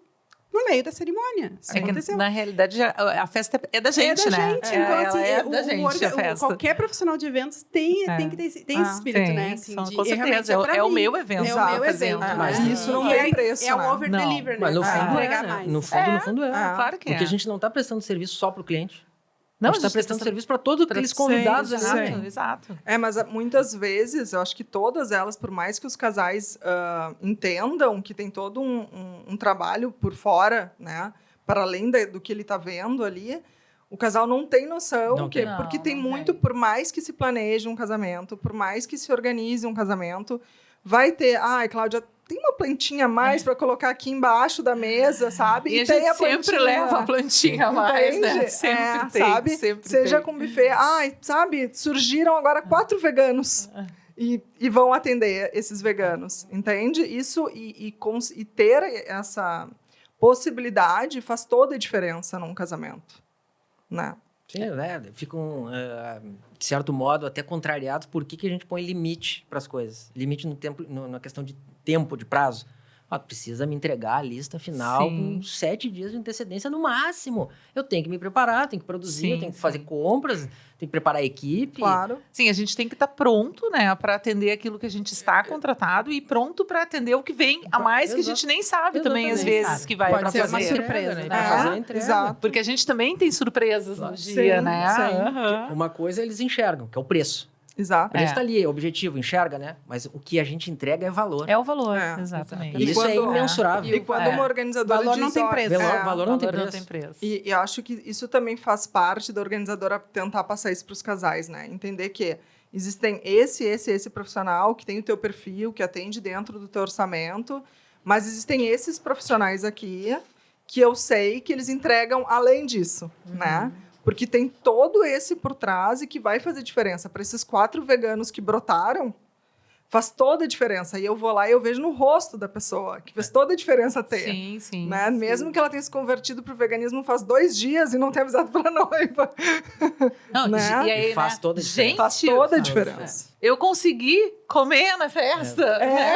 no meio da cerimônia. Aconteceu. Na realidade, a festa é da gente, né? Então, assim, é da gente a festa. Qualquer profissional de eventos tem que ter esse espírito, né? Assim, com certeza, é o meu evento. É o meu evento. Mas isso não tem preço, é o over-deliver, né? Mas no fundo é, no fundo é. Claro que é. Porque a gente não está prestando serviço só para o cliente. Não, a gente está prestando serviço para todos aqueles convidados ali. Exato. Mas muitas vezes, eu acho que todas elas, por mais que os casais entendam que tem todo um trabalho por fora, né, para além do que ele está vendo ali, o casal não tem noção, porque tem muito, por mais que se planeje um casamento, por mais que se organize um casamento, vai ter, Cláudia, tem uma plantinha a mais para colocar aqui embaixo da mesa, sabe? E a gente sempre leva a plantinha a mais, né? Sempre tem, sabe? sempre Seja tem. com buffet. Sabe? Surgiram agora 4 veganos e vão atender esses veganos, entende? Isso e ter essa possibilidade faz toda a diferença num casamento, né? Sim, né? Ficam, de certo modo, até contrariados por que a gente põe limite para as coisas. Limite no tempo, na questão de tempo, de prazo. Precisa me entregar a lista final com 7 dias de antecedência no máximo. Eu tenho que me preparar, tenho que produzir, eu tenho que fazer compras, tenho que preparar a equipe. Claro. Sim, a gente tem que estar pronto, né, para atender aquilo que a gente está contratado e pronto para atender o que vem a mais, que a gente nem sabe também, às vezes, que vai para fazer. Pode ser uma surpresa, né? Para fazer a entrega. Exato. Porque a gente também tem surpresas no dia, né? Sim. Uma coisa eles enxergam, que é o preço. Exato. O preço está ali, é objetivo, enxerga, né? Mas o que a gente entrega é valor. É o valor, exatamente. E isso é imensurável. E quando uma organizadora valor diz... não tem preço. Valor não tem preço. E acho que isso também faz parte da organizadora tentar passar isso para os casais, né? Entender que existem esse profissional que tem o teu perfil, que atende dentro do teu orçamento, Mas existem esses profissionais aqui que eu sei que eles entregam além disso, né? Porque tem todo esse por trás e que vai fazer diferença. Para esses 4 veganos que brotaram, faz toda a diferença. E eu vou lá e eu vejo no rosto da pessoa que faz toda a diferença ter. Sim, sim. Né? Mesmo que ela tenha se convertido para o veganismo faz 2 dias e não tenha avisado para a noiva. Não, Né? e aí, E faz toda a diferença. Gente, Faz toda a diferença. eu consegui comer na festa. Né?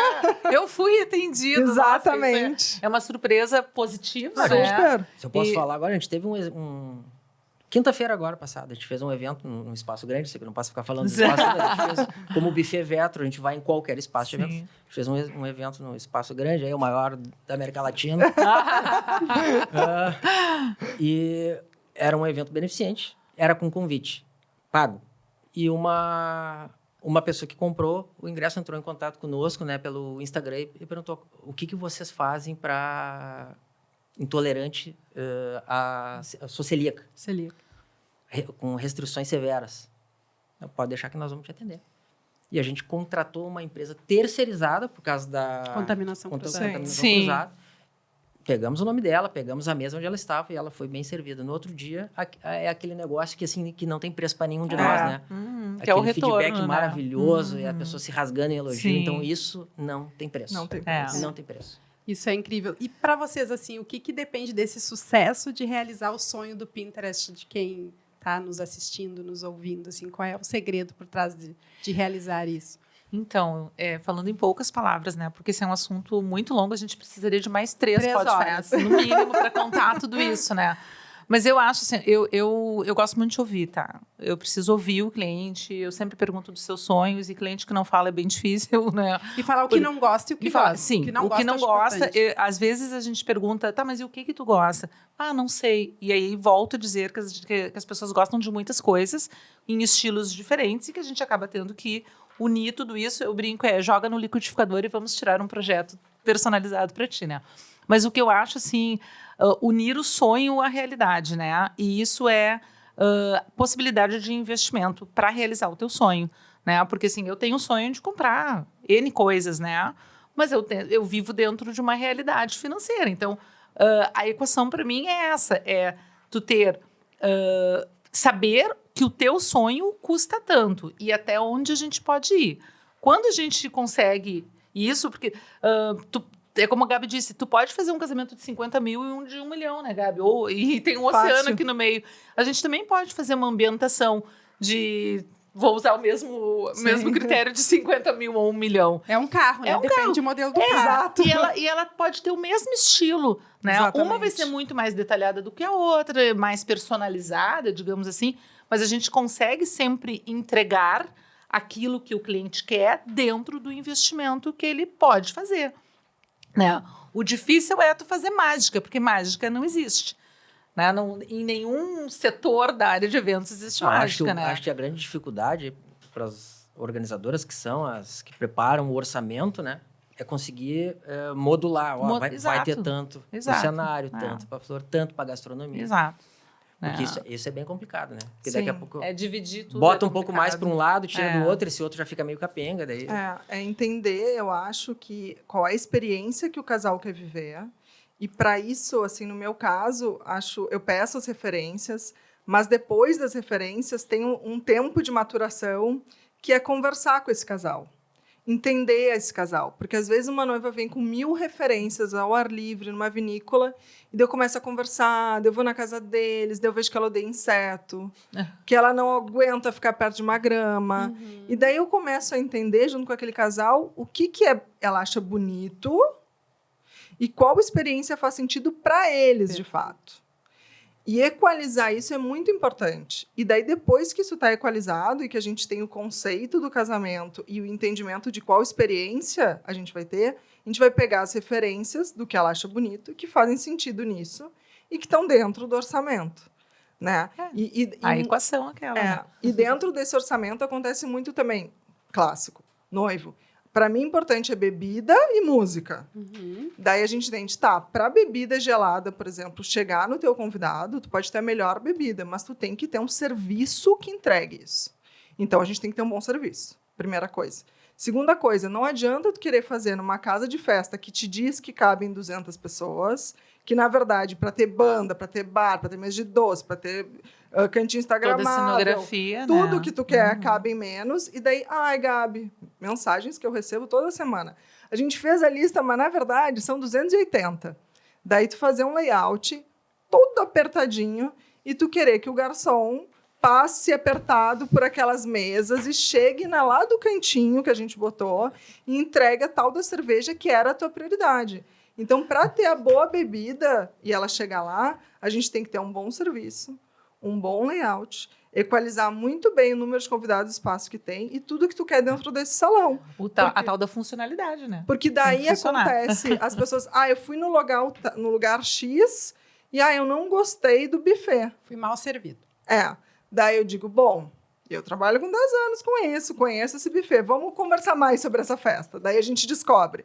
Eu fui atendida. Exatamente. Nossa, é uma surpresa positiva, Super. Se eu posso E- falar agora, a gente teve quinta-feira agora passada, a gente fez um evento num espaço grande, sei que eu não posso ficar falando do espaço, mas a gente fez como o Buffet Vetro, a gente vai em qualquer espaço de Sim. eventos. A gente fez um evento num espaço grande, aí o maior da América Latina. E era um evento beneficente, era com convite, pago. E uma pessoa que comprou o ingresso entrou em contato conosco, né, pelo Instagram e perguntou o que vocês fazem para intolerante a sou celíaca, Celíaca. com restrições severas. Pode deixar que nós vamos te atender. E a gente contratou uma empresa terceirizada por causa da Contaminação cruzada. contaminação Sim. cruzada. Pegamos o nome dela, pegamos a mesa onde ela estava e ela foi bem servida. No outro dia, é aquele negócio que, assim, que não tem preço para nenhum de nós, né? Que é o retorno, feedback né? maravilhoso e a pessoa se rasgando em elogio. Sim. Então, isso não tem preço. Não tem É. preço. Não tem preço. Isso é incrível. E para vocês, assim, o que depende desse sucesso de realizar o sonho do Pinterest de quem está nos assistindo, nos ouvindo? Assim, qual é o segredo por trás de realizar isso? Então, falando em poucas palavras, né? Porque esse é um assunto muito longo, a gente precisaria de mais 3 3 podcasts, horas. no mínimo, para contar tudo isso, né? Mas eu acho assim, eu gosto muito de ouvir, tá? Eu preciso ouvir o cliente, eu sempre pergunto dos seus sonhos, e cliente que não fala é bem difícil, né? E falar o que não gosta e o que gosta. Sim, o que não o que não acho gosta, importante. às vezes a gente pergunta, tá, mas e o que tu gosta? Ah, não sei. E aí volto a dizer que as pessoas gostam de muitas coisas em estilos diferentes e que a gente acaba tendo que unir tudo isso. Eu brinco, joga no liquidificador e vamos tirar um projeto personalizado para ti, né? Mas o que eu acho, assim, unir o sonho à realidade, né? E isso é possibilidade de investimento para realizar o teu sonho, né? Porque, assim, eu tenho o sonho de comprar N coisas, né? Mas eu vivo dentro de uma realidade financeira. Então, a equação para mim é essa, é tu ter, saber que o teu sonho custa tanto e até onde a gente pode ir. Quando a gente consegue isso, porque é como a Gabi disse, tu pode fazer um casamento de 50 mil e um de 1 milhão, né, Gabi? E tem um Fácil. oceano aqui no meio. A gente também pode fazer uma ambientação de... Vou usar o mesmo critério de 50 mil ou 1 milhão. É um carro, né? É um Depende do modelo do carro. Exato. E ela pode ter o mesmo estilo, né? Exatamente. Uma vai ser muito mais detalhada do que a outra, mais personalizada, digamos assim, mas a gente consegue sempre entregar aquilo que o cliente quer dentro do investimento que ele pode fazer, né? O difícil é tu fazer mágica, porque mágica não existe, né? Em nenhum setor da área de eventos existe mágica, né? Acho que a grande dificuldade para as organizadoras, que são as que preparam o orçamento, né? É conseguir modular. Ó, vai ter tanto para o Exato. cenário, tanto para flor, tanto para gastronomia. Exato. Porque isso é bem complicado, né? Porque Sim. daqui a pouco Dividir tudo. bota um pouco mais para um lado, tira É. do outro, esse outro já fica meio capenga. Daí... É entender, eu acho, que qual é a experiência que o casal quer viver. E para isso, assim, no meu caso, eu peço as referências, mas depois das referências tem um tempo de maturação que é conversar com esse casal. Entender esse casal. Porque às vezes uma noiva vem com 1000 referências ao ar livre, numa vinícola, e daí eu começo a conversar, daí eu vou na casa deles, daí eu vejo que ela odeia inseto, que ela não aguenta ficar perto de uma grama. E daí eu começo a entender, junto com aquele casal, o que ela acha bonito e qual experiência faz sentido para eles, de fato. E equalizar isso é muito importante. E daí, depois que isso está equalizado e que a gente tem o conceito do casamento e o entendimento de qual experiência a gente vai ter, a gente vai pegar as referências do que ela acha bonito, que fazem sentido nisso e que estão dentro do orçamento, né? A equação aquela. Né? E dentro desse orçamento acontece muito também, clássico, noivo. Para mim, importante é bebida e música. Daí a gente entende, para bebida gelada, por exemplo, chegar no teu convidado, tu pode ter a melhor bebida, mas tu tem que ter um serviço que entregue isso. Então, a gente tem que ter um bom serviço, primeira coisa. Segunda coisa, não adianta tu querer fazer numa casa de festa que te diz que cabem 200 pessoas, que, na verdade, para ter banda, para ter bar, para ter mesa de doce, para ter cantinho instagramável, Toda a cenografia, tudo né? que tu quer cabe em menos. E daí, ai, Gabi, mensagens que eu recebo toda semana. A gente fez a lista, mas, na verdade, são 280. Daí tu fazer um layout todo apertadinho e tu querer que o garçom passe apertado por aquelas mesas e chegue lá do cantinho que a gente botou e entregue a tal da cerveja que era a tua prioridade. Então, para ter a boa bebida e ela chegar lá, a gente tem que ter um bom serviço, um bom layout, equalizar muito bem o número de convidados, o espaço que tem e tudo que tu quer dentro desse salão. A tal da funcionalidade, né? Porque daí acontece, as pessoas, eu fui no lugar X e eu não gostei do buffet. Fui mal servido. Daí eu digo, bom, eu trabalho com 10 anos com isso, conheço esse buffet, vamos conversar mais sobre essa festa. Daí a gente descobre.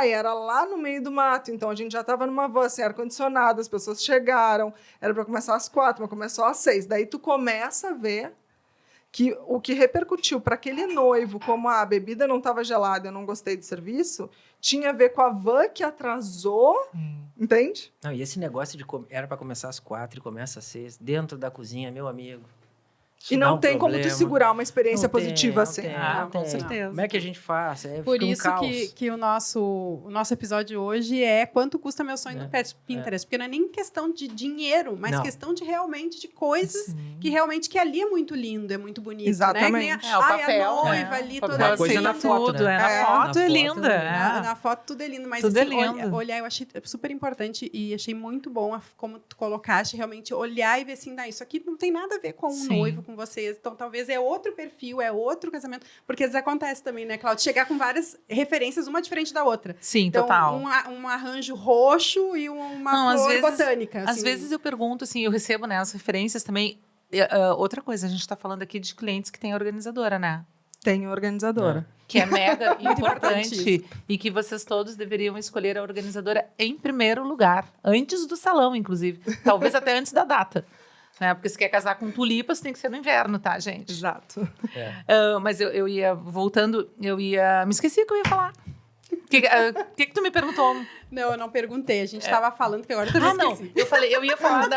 Era lá no meio do mato, então a gente já estava numa van sem ar-condicionado, as pessoas chegaram, era para começar às 4, mas começou às 6. Daí tu começa a ver que o que repercutiu para aquele noivo, como a bebida não estava gelada, eu não gostei do serviço, tinha a ver com a van que atrasou, entende? Não, e esse negócio de era para começar às 4 e começa às 6, dentro da cozinha, meu amigo. E não tem como tu segurar uma experiência positiva assim. Com certeza. Como é que a gente faz? Por isso que o nosso episódio de hoje é quanto custa meu sonho no Pinterest. Porque não é nem questão de dinheiro, mas questão de realmente de coisas que realmente que ali é muito lindo, é muito bonito. Exatamente. Né? O papel, a noiva ali toda Uma coisa na foto, tudo, né? Na foto é linda. Na foto tudo é lindo, mas tudo assim, é lindo. olhar, eu achei super importante e achei muito bom como tu colocaste, realmente olhar e ver assim, isso aqui não tem nada a ver com o noivo, com vocês. Então, talvez é outro perfil, é outro casamento. Porque às vezes acontece também, né, Cláudia? Chegar com várias referências, uma diferente da outra. Sim, então, total. Um arranjo roxo e uma flor botânica. Às vezes eu pergunto, assim, eu recebo, né, as referências também. Outra coisa, a gente está falando aqui de clientes que têm organizadora, né? Tem organizadora. Que é mega importante e que vocês todos deveriam escolher a organizadora em primeiro lugar. Antes do salão, inclusive. Talvez até antes da data. Né? Porque se quer casar com tulipas, tem que ser no inverno, tá, gente? Exato. Mas eu ia, voltando, me esqueci o que eu ia falar. O que tu me perguntou? Não, eu não perguntei. A gente estava falando que agora eu também esqueci. Eu falei, eu ia falar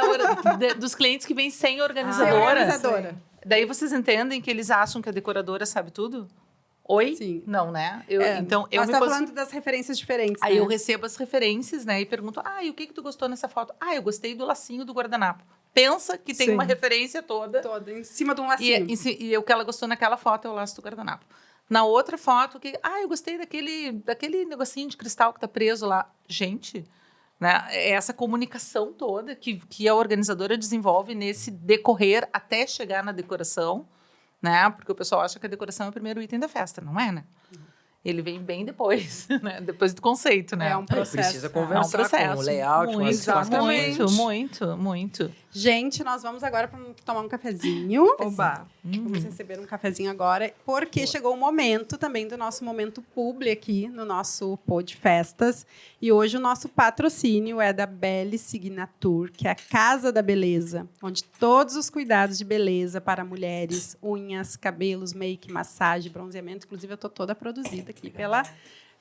dos clientes que vêm sem organizadora. Sem organizadora. Daí vocês entendem que eles acham que a decoradora sabe tudo? Oi? Sim. Não, né? Então, eu me falando das referências diferentes. Aí eu recebo as referências, né? E pergunto, e o que tu gostou nessa foto? Eu gostei do lacinho do guardanapo. Pensa que tem uma referência toda em cima de um lacinho. E o que ela gostou naquela foto é o laço do guardanapo. Na outra foto, eu gostei daquele negocinho de cristal que tá preso lá. Gente, né? É essa comunicação toda que a organizadora desenvolve nesse decorrer até chegar na decoração, né? Porque o pessoal acha que a decoração é o primeiro item da festa, não é, né? Ele vem bem depois, né? Depois do conceito, né? É um processo. Precisa conversar com o layout, com muito. Gente, nós vamos agora tomar um cafezinho. Oba! Vamos receber um cafezinho agora, porque chegou o momento também do nosso momento publi aqui no nosso Pod Festas. E hoje o nosso patrocínio é da Belle Signature, que é a Casa da Beleza, onde todos os cuidados de beleza para mulheres, unhas, cabelos, make, massagem, bronzeamento. Inclusive, eu estou toda produzida aqui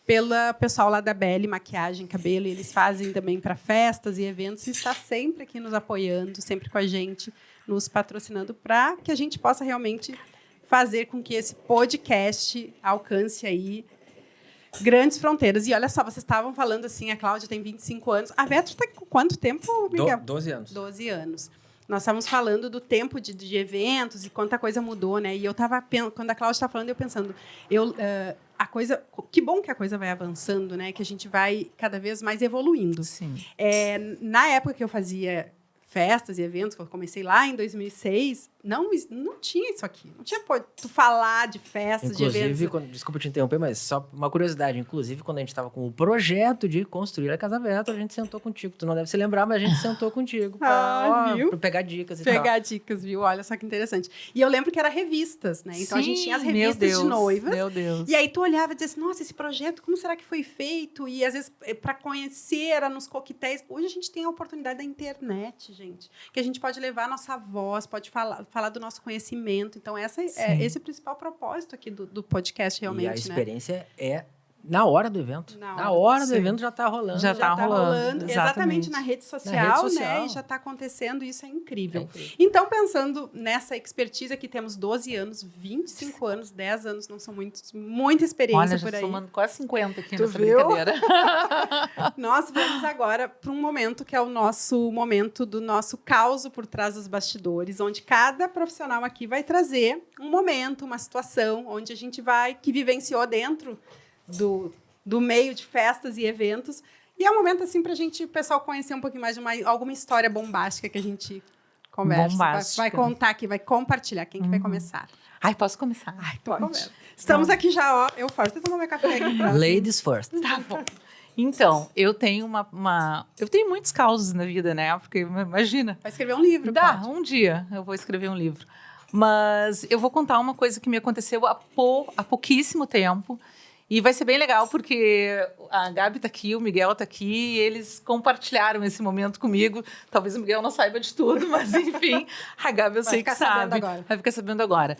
pela pessoal lá da Belle, maquiagem, cabelo, e eles fazem também para festas e eventos, e está sempre aqui nos apoiando, sempre com a gente, nos patrocinando, para que a gente possa realmente fazer com que esse podcast alcance aí grandes fronteiras. E olha só, vocês estavam falando assim, a Cláudia tem 25 anos. A Beto está com quanto tempo, Miguel? 12 anos. 12 anos. Nós estávamos falando do tempo de eventos e quanta coisa mudou, né? E eu estava, quando a Cláudia estava falando, eu pensando, a coisa, que bom que a coisa vai avançando, né? Que a gente vai cada vez mais evoluindo. Sim. Na época que eu fazia festas e eventos, que eu comecei lá em 2006, não tinha isso aqui. Não tinha tu falar de festas, de eventos. Desculpa te interromper, mas só uma curiosidade. Inclusive, quando a gente estava com o projeto de construir a Casa Beto, a gente sentou contigo. Tu não deve se lembrar, mas a gente sentou contigo. Viu? Pra pegar dicas e tal. Pegar dicas, viu? Olha só que interessante. E eu lembro que era revistas, né? Então, a gente tinha as revistas de noivas. Meu Deus. E aí, tu olhava e dizia assim, nossa, esse projeto, como será que foi feito? E, às vezes, para conhecer, era nos coquetéis. Hoje, a gente tem a oportunidade da internet, gente. Que a gente pode levar a nossa voz, pode falar do nosso conhecimento. Então, esse é o principal propósito aqui do podcast, realmente. E a experiência é na hora do evento. Na hora do sim. evento já está rolando. Já tá rolando, exatamente exatamente. na rede social, Na rede social. né? E já está acontecendo, isso é incrível. É incrível. Então, pensando nessa expertise aqui, temos 12 anos, 25 anos, 10 anos, não são muita experiência Olha, já por aí. somando quase 50 aqui Tu nessa viu? brincadeira. Nós vamos agora para um momento que é o nosso momento do nosso caos por trás dos bastidores, onde cada profissional aqui vai trazer um momento, uma situação, onde a gente que vivenciou dentro do meio de festas e eventos. E é um momento assim para o pessoal conhecer um pouquinho mais de alguma história bombástica que a gente conversa. Bombástica. Vai contar aqui, vai compartilhar. Quem que vai começar? Ai, posso começar? Então, começa. Estamos aqui já, ó. Eu forço. Deixa eu tomar meu café aqui pra... Ladies first. Tá bom. Então, eu tenho eu tenho muitos causos na vida, né? Porque, imagina. Vai escrever um livro, Dá, pode. um dia eu vou escrever um livro. Mas eu vou contar uma coisa que me aconteceu há pouquíssimo tempo. E vai ser bem legal, porque a Gabi tá aqui, o Miguel tá aqui, e eles compartilharam esse momento comigo. Talvez o Miguel não saiba de tudo, mas enfim, a Gabi eu sei que sabe. Vai ficar sabendo agora.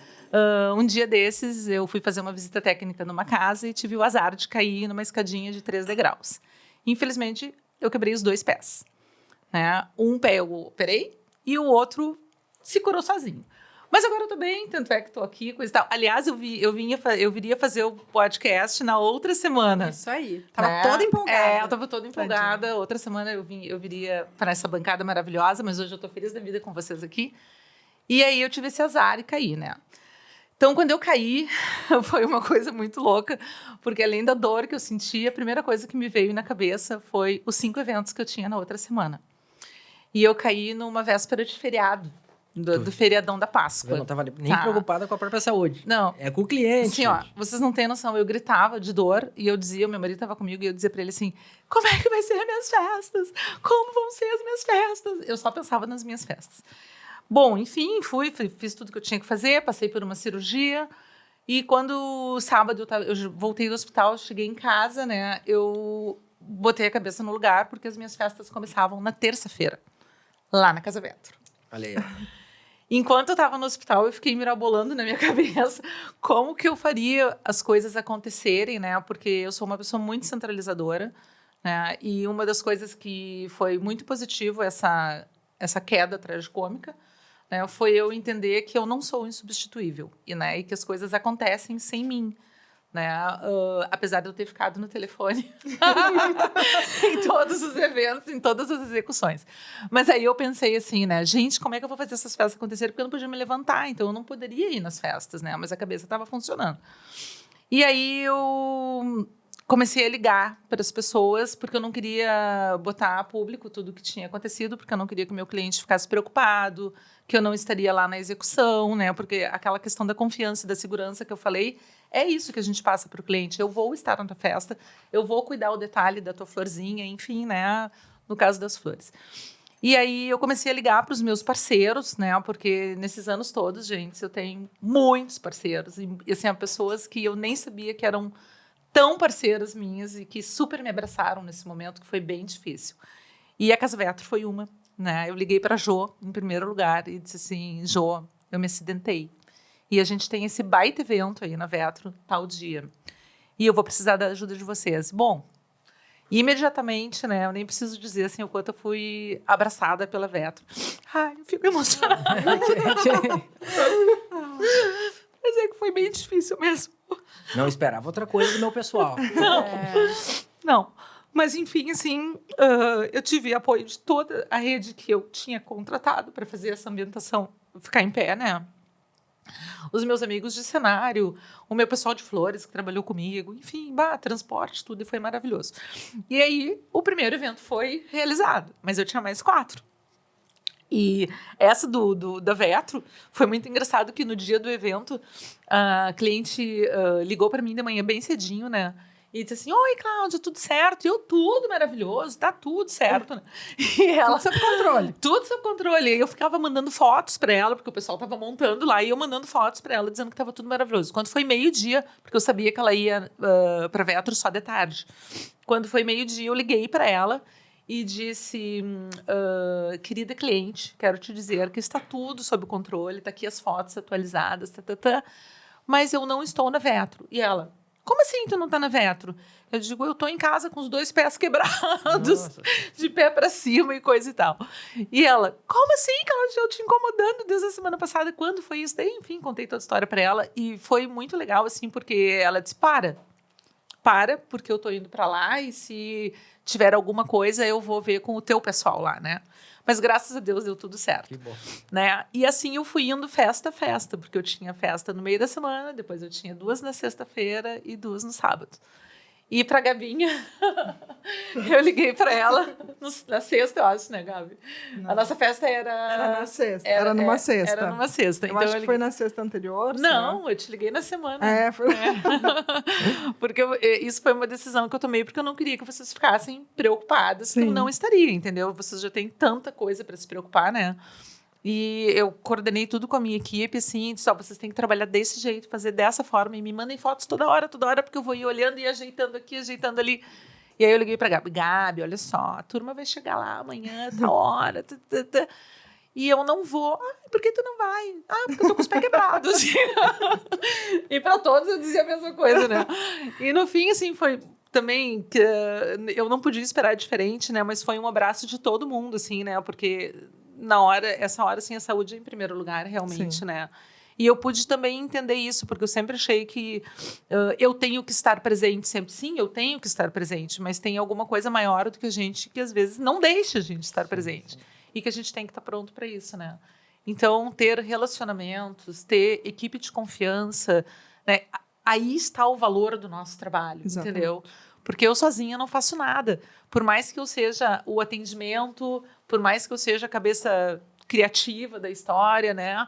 Um dia desses, eu fui fazer uma visita técnica numa casa e tive o azar de cair numa escadinha de 3 degraus. Infelizmente, eu quebrei os 2 pés. Né? Um pé eu operei e o outro se curou sozinho. Mas agora eu tô bem, tanto é que tô aqui, coisa e tal. Aliás, eu viria fazer o podcast na outra semana. Isso aí. Tava toda empolgada. Eu tava toda empolgada. Tadinha. Outra semana eu viria para essa bancada maravilhosa, mas hoje eu tô feliz da vida com vocês aqui. E aí eu tive esse azar e caí, né? Então, quando eu caí, foi uma coisa muito louca, porque além da dor que eu senti, a primeira coisa que me veio na cabeça foi os 5 eventos que eu tinha na outra semana. E eu caí numa véspera de feriado. Do feriadão da Páscoa. Eu não estava nem preocupada com a própria saúde. Não. É com o cliente. Assim, ó, vocês não têm noção. Eu gritava de dor e eu dizia, meu marido estava comigo e eu dizia para ele assim, como é que vai ser as minhas festas? Como vão ser as minhas festas? Eu só pensava nas minhas festas. Bom, enfim, fiz tudo que eu tinha que fazer, passei por uma cirurgia e quando sábado eu voltei do hospital, cheguei em casa, né, eu botei a cabeça no lugar porque as minhas festas começavam na terça-feira, lá na Casa Vetro. Olha aí. Enquanto eu estava no hospital, eu fiquei mirabolando na minha cabeça como que eu faria as coisas acontecerem, né? Porque eu sou uma pessoa muito centralizadora, né? E uma das coisas que foi muito positivo essa queda tragicômica, né? Foi eu entender que eu não sou insubstituível e que as coisas acontecem sem mim. Né? Apesar de eu ter ficado no telefone em todos os eventos, em todas as execuções. Mas aí eu pensei assim, né? Gente, como é que eu vou fazer essas festas acontecerem? Porque eu não podia me levantar, então eu não poderia ir nas festas, né? Mas a cabeça estava funcionando. E aí eu comecei a ligar para as pessoas, porque eu não queria botar a público tudo o que tinha acontecido, porque eu não queria que o meu cliente ficasse preocupado, que eu não estaria lá na execução, né? Porque aquela questão da confiança e da segurança que eu falei, é isso que a gente passa para o cliente. Eu vou estar na tua festa, eu vou cuidar o detalhe da tua florzinha, enfim, né? No caso das flores. E aí eu comecei a ligar para os meus parceiros, né? Porque nesses anos todos, gente, eu tenho muitos parceiros. E assim, pessoas que eu nem sabia que eram tão parceiras minhas e que super me abraçaram nesse momento, que foi bem difícil. E a Casa Vetro foi uma, né? Eu liguei para a Jo, em primeiro lugar, e disse assim, Jo, eu me acidentei. E a gente tem esse baita evento aí na Vetro, tal dia. E eu vou precisar da ajuda de vocês. Bom, imediatamente, né? Eu nem preciso dizer assim o quanto eu fui abraçada pela Vetro. Ai, eu fico emocionada. Mas é que foi bem difícil mesmo. Não esperava outra coisa do meu pessoal. Não. Mas, enfim, assim, eu tive apoio de toda a rede que eu tinha contratado para fazer essa ambientação ficar em pé, né? Os meus amigos de cenário, o meu pessoal de flores que trabalhou comigo, enfim, transporte, tudo, e foi maravilhoso. E aí, o primeiro evento foi realizado, mas eu tinha mais 4. E essa da Vetro foi muito engraçado que no dia do evento, a cliente ligou para mim de manhã bem cedinho, né? E disse assim, oi, Cláudia, tudo certo? E eu, tudo maravilhoso, tá tudo certo, né? E ela, tudo sob controle. Tudo sob controle. E eu ficava mandando fotos para ela, porque o pessoal tava montando lá, e eu mandando fotos para ela, dizendo que tava tudo maravilhoso. Quando foi meio-dia, porque eu sabia que ela ia para Vetro só de tarde. Quando foi meio-dia, eu liguei para ela e disse, querida cliente, quero te dizer que está tudo sob controle, está aqui as fotos atualizadas, mas eu não estou na Vetro. E ela, como assim tu não está na Vetro? Eu digo, eu estou em casa com os 2 pés quebrados, de pé para cima e coisa e tal. E ela, como assim, Cláudia? Eu te incomodando desde a semana passada. Quando foi isso? Daí, enfim, contei toda a história para ela. E foi muito legal, assim, porque ela disse, para, porque eu estou indo para lá e se tiver alguma coisa, eu vou ver com o teu pessoal lá, né? Mas graças a Deus deu tudo certo. Que bom. Né? E assim eu fui indo festa a festa, porque eu tinha festa no meio da semana, depois eu tinha 2 na sexta-feira e 2 no sábado. E para a Gabinha, eu liguei para ela na sexta, eu acho, né, Gabi? Não. A nossa festa era na sexta. Era numa sexta. Era numa sexta. Eu acho que foi na sexta anterior. Não, eu te liguei na semana. Foi. Porque isso foi uma decisão que eu tomei, porque eu não queria que vocês ficassem preocupadas, que eu Sim. não estaria, entendeu? Vocês já têm tanta coisa para se preocupar, né? E eu coordenei tudo com a minha equipe, assim, disse, vocês têm que trabalhar desse jeito, fazer dessa forma, e me mandem fotos toda hora, porque eu vou ir olhando e ajeitando aqui, ajeitando ali. E aí eu liguei pra Gabi, olha só, a turma vai chegar lá amanhã, tal hora, e eu não vou. Por que tu não vai? Porque eu tô com os pés quebrados. E pra todos eu dizia a mesma coisa, né? E no fim, assim, foi também que eu não podia esperar diferente, né? Mas foi um abraço de todo mundo, assim, né? Porque essa hora, assim, a saúde é em primeiro lugar, realmente, Sim. né? E eu pude também entender isso, porque eu sempre achei que eu tenho que estar presente sempre. Sim, eu tenho que estar presente, mas tem alguma coisa maior do que a gente que, às vezes, não deixa a gente estar presente. E que a gente tem que estar pronto para isso, né? Então, ter relacionamentos, ter equipe de confiança, né? Aí está o valor do nosso trabalho, Exatamente. entendeu? Porque eu sozinha não faço nada. Por mais que eu seja o atendimento, por mais que eu seja a cabeça criativa da história, né?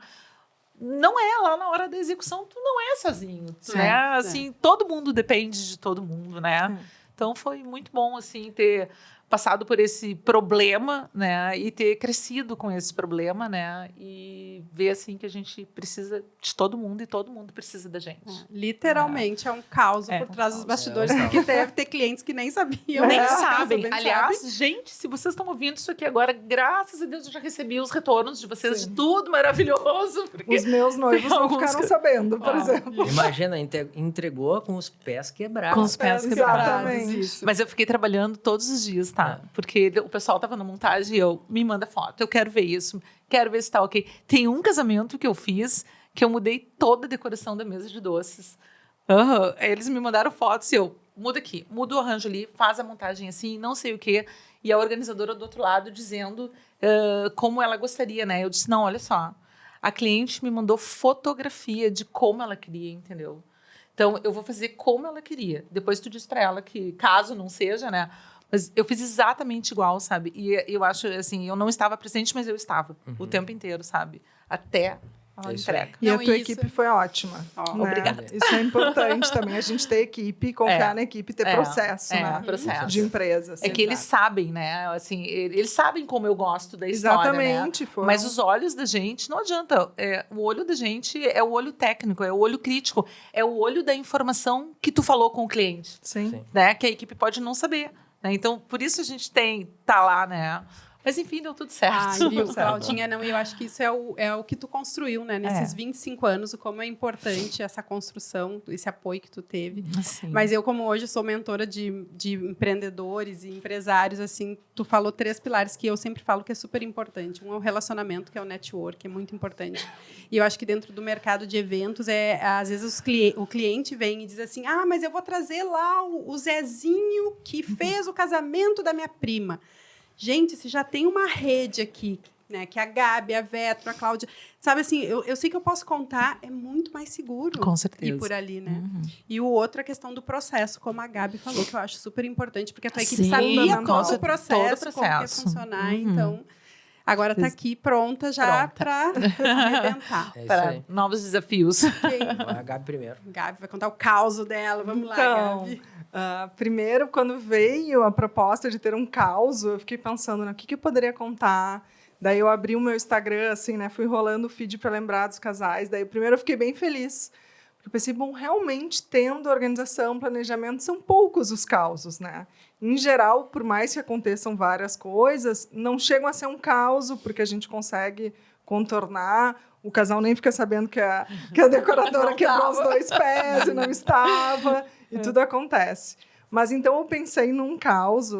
Não é lá na hora da execução, tu não é sozinho, né? Assim, todo mundo depende de todo mundo, né? Então foi muito bom assim ter passado por esse problema, né, e ter crescido com esse problema, né, e ver assim que a gente precisa de todo mundo e todo mundo precisa da gente. Literalmente é um caos por trás dos bastidores, porque deve ter clientes que nem sabiam. Nem sabem. Aliás, gente, se vocês estão ouvindo isso aqui agora, graças a Deus eu já recebi os retornos de vocês. Sim. De tudo maravilhoso. Os meus noivos não ficaram sabendo, por exemplo. Imagina, entregou com os pés quebrados. Com os pés quebrados. Exatamente. Isso. Mas eu fiquei trabalhando todos os dias, tá? Porque o pessoal tava na montagem e eu, me manda foto, eu quero ver isso, quero ver se tá ok. Tem um casamento que eu fiz, que eu mudei toda a decoração da mesa de doces. Eles me mandaram fotos e eu, muda aqui, muda o arranjo ali, faz a montagem assim, não sei o quê. E a organizadora do outro lado dizendo como ela gostaria, né? Eu disse, não, olha só, a cliente me mandou fotografia de como ela queria, entendeu? Então, eu vou fazer como ela queria. Depois tu diz pra ela que, caso não seja, né? Mas eu fiz exatamente igual, sabe? E eu acho, assim, eu não estava presente, mas eu estava o tempo inteiro, sabe? Até a entrega. E a tua equipe foi ótima. Né? Obrigada. Isso é importante também, a gente ter equipe, confiar na equipe, ter processo, né? Processo. De empresa. Assim, é que eles sabem, né? Assim, eles sabem como eu gosto da história, exatamente, né? Mas os olhos da gente, não adianta. O olho da gente é o olho técnico, é o olho crítico, é o olho da informação que tu falou com o cliente. Sim. Né? Que a equipe pode não saber. Né? Então, por isso a gente tá lá, né? Mas, enfim, deu tudo certo. Viu, Claudinha? Não, eu acho que isso é o que tu construiu, né? Nesses 25 anos, como é importante essa construção, esse apoio que tu teve. Sim. Mas eu, como hoje sou mentora de empreendedores e empresários, assim, tu falou 3 pilares que eu sempre falo que é super importante. Um é o relacionamento, que é o network, que é muito importante. E eu acho que dentro do mercado de eventos, às vezes o cliente vem e diz assim, mas eu vou trazer lá o Zezinho que fez o casamento da minha prima. Gente, se já tem uma rede aqui, né? Que a Gabi, a Vetro, a Cláudia... Sabe assim, eu sei que eu posso contar, é muito mais seguro. Com certeza. Ir por ali, né? E o outro, a questão do processo, como a Gabi falou, que eu acho super importante, porque a tua equipe sabia todo o processo, como que ia funcionar. Então, agora está aqui pronta já para arrebentar. Para novos desafios. A Gabi primeiro. Gabi vai contar o caos dela. Vamos lá, Gabi. Primeiro, quando veio a proposta de ter um caos, eu fiquei pensando no que eu poderia contar. Daí eu abri o meu Instagram, assim, né? Fui rolando o feed para lembrar dos casais. Daí primeiro eu fiquei bem feliz, Eu pensei, bom, realmente tendo organização, planejamento, são poucos os causos, né? Em geral, por mais que aconteçam várias coisas, não chegam a ser um caos, porque a gente consegue contornar. O casal nem fica sabendo que a decoradora quebrou os 2 pés e não estava, e tudo acontece. Mas então eu pensei num caos,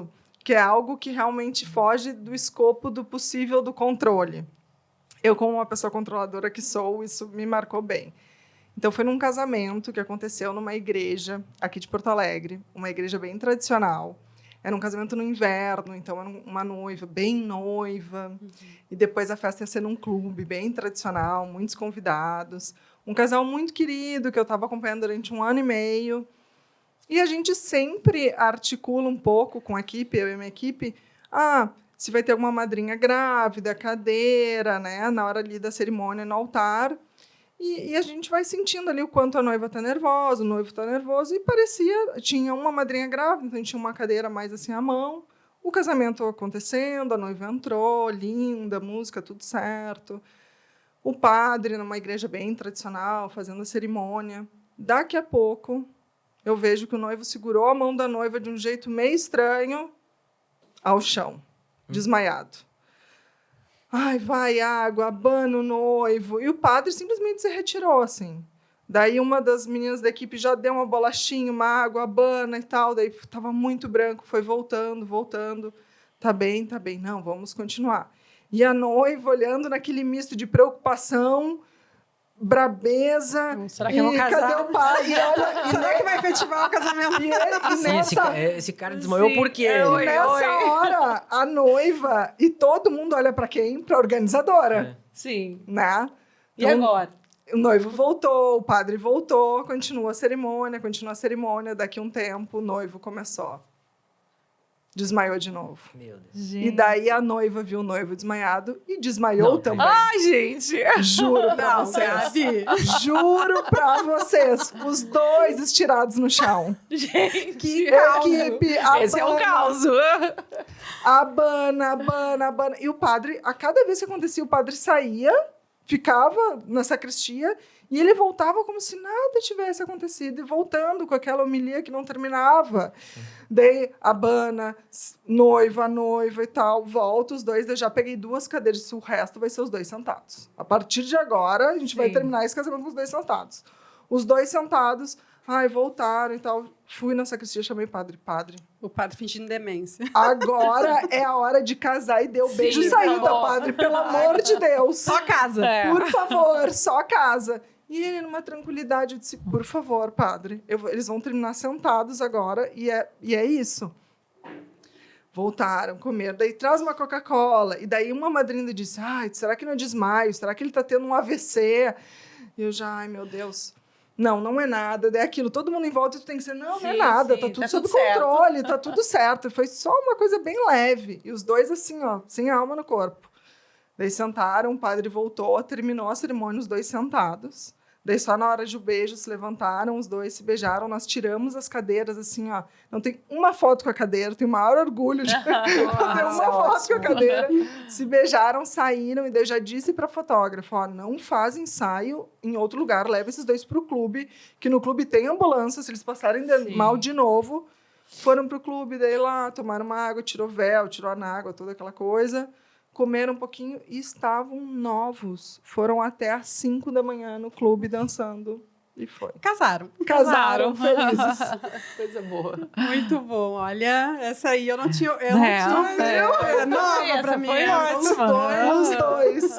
que é algo que realmente foge do escopo do possível do controle. Eu, como uma pessoa controladora que sou, isso me marcou bem. Então, foi num casamento que aconteceu numa igreja aqui de Porto Alegre, uma igreja bem tradicional. Era um casamento no inverno, então era uma noiva, bem noiva. E depois a festa ia ser num clube bem tradicional, muitos convidados. Um casal muito querido, que eu estava acompanhando durante 1 ano e meio. E a gente sempre articula um pouco com a equipe, eu e a minha equipe, se vai ter alguma madrinha grávida, cadeira, né, na hora ali da cerimônia no altar. E a gente vai sentindo ali o quanto a noiva está nervosa, o noivo está nervoso, e tinha uma madrinha grávida, então tinha uma cadeira mais assim à mão, o casamento acontecendo, a noiva entrou, linda, música, tudo certo. O padre, numa igreja bem tradicional, fazendo a cerimônia. Daqui a pouco, eu vejo que o noivo segurou a mão da noiva de um jeito meio estranho ao chão, desmaiado. Ai, vai água, abana o noivo. E o padre simplesmente se retirou, assim. Daí uma das meninas da equipe já deu uma bolachinha, uma água, abana e tal. Daí estava muito branco, foi voltando. Tá bem. Não, vamos continuar. E a noiva olhando naquele misto de preocupação, brabeza. Será que eu vou casar? Cadê o pai? Será que vai efetivar o casamento? Esse cara desmaiou por quê? Nessa hora, a noiva e todo mundo olha para quem? Para a organizadora. Sim. Né? E agora? O noivo voltou, o padre voltou, continua a cerimônia. Daqui a um tempo, o noivo começou. Desmaiou de novo. Meu Deus. Gente. E daí a noiva viu o noivo desmaiado e desmaiou também. Ai, gente! Juro pra vocês. Gabi. Juro pra vocês. Os 2 estirados no chão. Gente! Que caos. Equipe, Esse é o caos! Abana. E o padre, a cada vez que acontecia, o padre saía, ficava na sacristia e ele voltava como se nada tivesse acontecido e voltando com aquela homilia que não terminava. Daí, abana, noiva e tal, volta os 2, eu já peguei 2 cadeiras, o resto vai ser os 2 sentados. A partir de agora, a gente vai terminar esse casamento com os 2 sentados. Os 2 sentados, voltaram e tal. Fui na sacristia, chamei padre. O padre fingindo demência. Agora é a hora de casar e deu beijo saída, padre, pelo amor de Deus. Só casa. Por favor, só casa. E ele, numa tranquilidade, eu disse, por favor, padre, eles vão terminar sentados agora, e é isso. Voltaram, comeram, daí traz uma Coca-Cola. E daí uma madrinha disse, será que não é desmaio? Será que ele está tendo um AVC? E eu já, meu Deus... Não é nada, é aquilo, todo mundo em volta tem que ser, não é nada, tá tudo sob controle, tá tudo certo. Foi só uma coisa bem leve. E os 2 assim, sem alma no corpo. Daí sentaram, o padre voltou, terminou a cerimônia, os 2 sentados. Daí só na hora de beijo se levantaram, os 2 se beijaram, nós tiramos as cadeiras, assim, não tem uma foto com a cadeira, tenho o maior orgulho de ter uma foto com a cadeira. Se beijaram, saíram, e daí eu já disse para a fotógrafa, não faz ensaio em outro lugar, leva esses 2 para o clube, que no clube tem ambulância, se eles passarem mal de novo, foram para o clube, daí lá, tomaram uma água, tirou véu, tirou a água, toda aquela coisa. Comeram um pouquinho e estavam novos. Foram até às 5 da manhã no clube dançando. E foi. Casaram Felizes. Coisa boa. Muito bom. Olha, essa aí eu não tinha... É nova pra mim. Foi ótima. Os dois.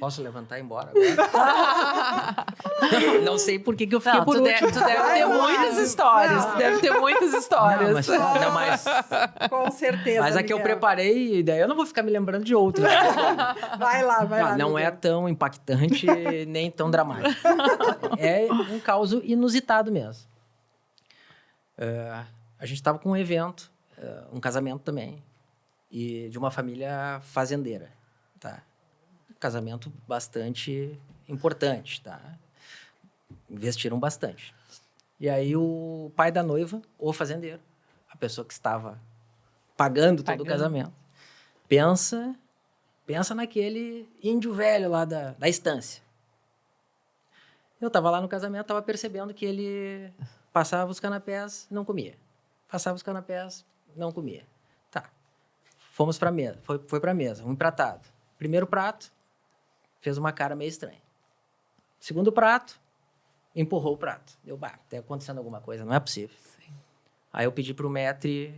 Posso levantar e ir embora agora? Não sei por que eu fiquei por último. Tu deve ter muitas histórias. Deve ter muitas histórias. Mas Com certeza, Mas a que eu preparei, e daí eu não vou ficar me lembrando de outras. Vai lá. Não é tão impactante, nem tão dramático. É um caos inusitado mesmo. A gente estava com um evento, um casamento também, e de uma família fazendeira, tá? Um casamento bastante importante, tá? Investiram bastante. E aí o pai da noiva, o fazendeiro, a pessoa que estava pagando todo o casamento, pensa naquele índio velho lá da estância. Eu estava lá no casamento, estava percebendo que ele passava os canapés, não comia. Passava os canapés, não comia. Tá. Fomos para a mesa. Foi para a mesa, um empratado. Primeiro prato, fez uma cara meio estranha. Segundo prato, empurrou o prato. Deu, tá acontecendo alguma coisa, não é possível. Sim. Aí eu pedi para o maître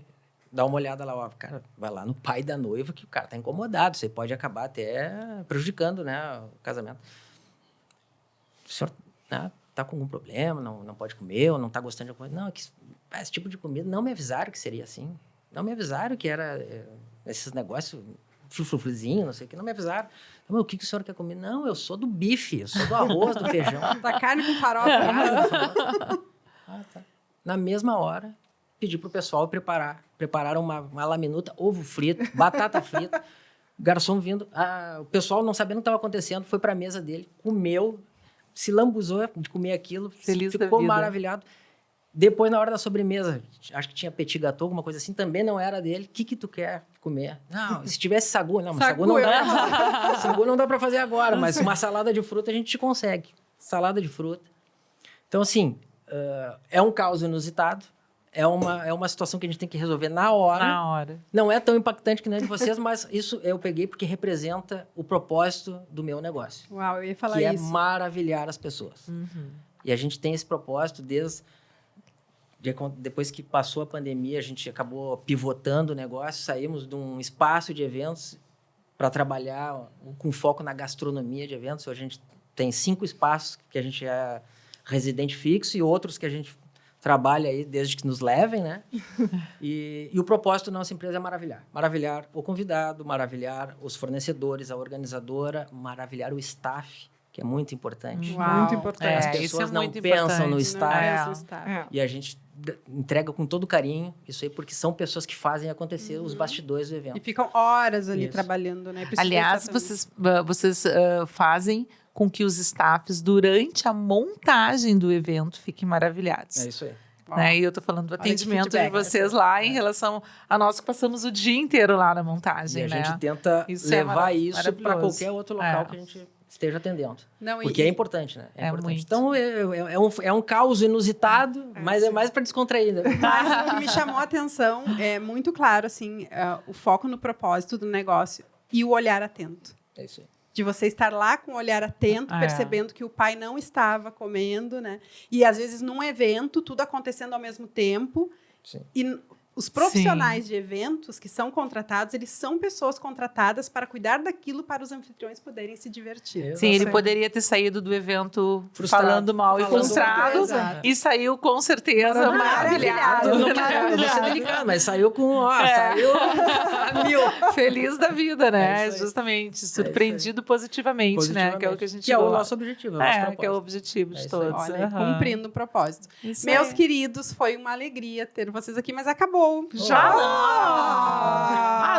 dar uma olhada lá, ó, cara, vai lá no pai da noiva que o cara tá incomodado, você pode acabar até prejudicando, né, o casamento. O senhor, né, tá com algum problema, não pode comer, ou não tá gostando de alguma coisa? Não, esse tipo de comida, não me avisaram que seria assim. Não me avisaram que era esses negócios, frufruzinho, não sei o que, não me avisaram. Então, o que o senhor quer comer? Não, eu sou do bife, eu sou do arroz, do feijão. Da carne com farofa. Tá. Na mesma hora, pedi pro pessoal prepararam uma laminuta, ovo frito, batata frita, o garçom vindo, o pessoal não sabendo o que estava acontecendo, foi para a mesa dele, comeu, se lambuzou de comer aquilo, ficou maravilhado. Depois, na hora da sobremesa, acho que tinha petit gâteau, alguma coisa assim, também não era dele. O que tu quer comer? Não, se tivesse sagu, não, mas sagu não dá. Sagu não dá para fazer agora, mas uma salada de fruta a gente consegue. Salada de fruta. Então, assim, é um caos inusitado, é uma situação que a gente tem que resolver na hora. Na hora. Não é tão impactante que nem de vocês, mas isso eu peguei porque representa o propósito do meu negócio. Uau, eu ia falar que isso. É maravilhar as pessoas. Uhum. E a gente tem esse propósito depois que passou a pandemia, a gente acabou pivotando o negócio, saímos de um espaço de eventos para trabalhar com foco na gastronomia de eventos. Hoje a gente tem 5 espaços que a gente é residente fixo e outros que a gente trabalha aí desde que nos levem, né? E o propósito da nossa empresa é maravilhar. Maravilhar o convidado, maravilhar os fornecedores, a organizadora, maravilhar o staff, que é muito importante. Uau. Muito importante. As pessoas não pensam no staff. E a gente entrega com todo carinho isso aí, porque são pessoas que fazem acontecer os bastidores do evento. E ficam horas ali trabalhando, né? Aliás, vocês fazem com que os staffs, durante a montagem do evento, fiquem maravilhados. É isso aí. Né? E eu tô falando do atendimento de vocês lá em relação a nós que passamos o dia inteiro lá na montagem. E a né? gente tenta levar isso para qualquer outro local que a gente esteja atendendo. Porque é importante, né? É importante. Muito. Então, é um caos inusitado, mas é mais para descontrair. Né? Mas o que me chamou a atenção é muito claro, assim, o foco no propósito do negócio e o olhar atento. É isso aí. De você estar lá com o olhar atento, percebendo que o pai não estava comendo, né? E, às vezes, num evento, tudo acontecendo ao mesmo tempo. Sim. E os profissionais de eventos que são contratados, eles são pessoas contratadas para cuidar daquilo para os anfitriões poderem se divertir. Sim, ele poderia ter saído do evento falando mal e frustrado e saiu com certeza maravilhado. Não ser delicado, mas saiu com saiu mil. Feliz da vida, né? Justamente, surpreendido positivamente, né? Que é o que a gente que é o nosso objetivo, que é o objetivo de todos. Olha, cumprindo o propósito. Meus queridos, foi uma alegria ter vocês aqui, mas acabou. Já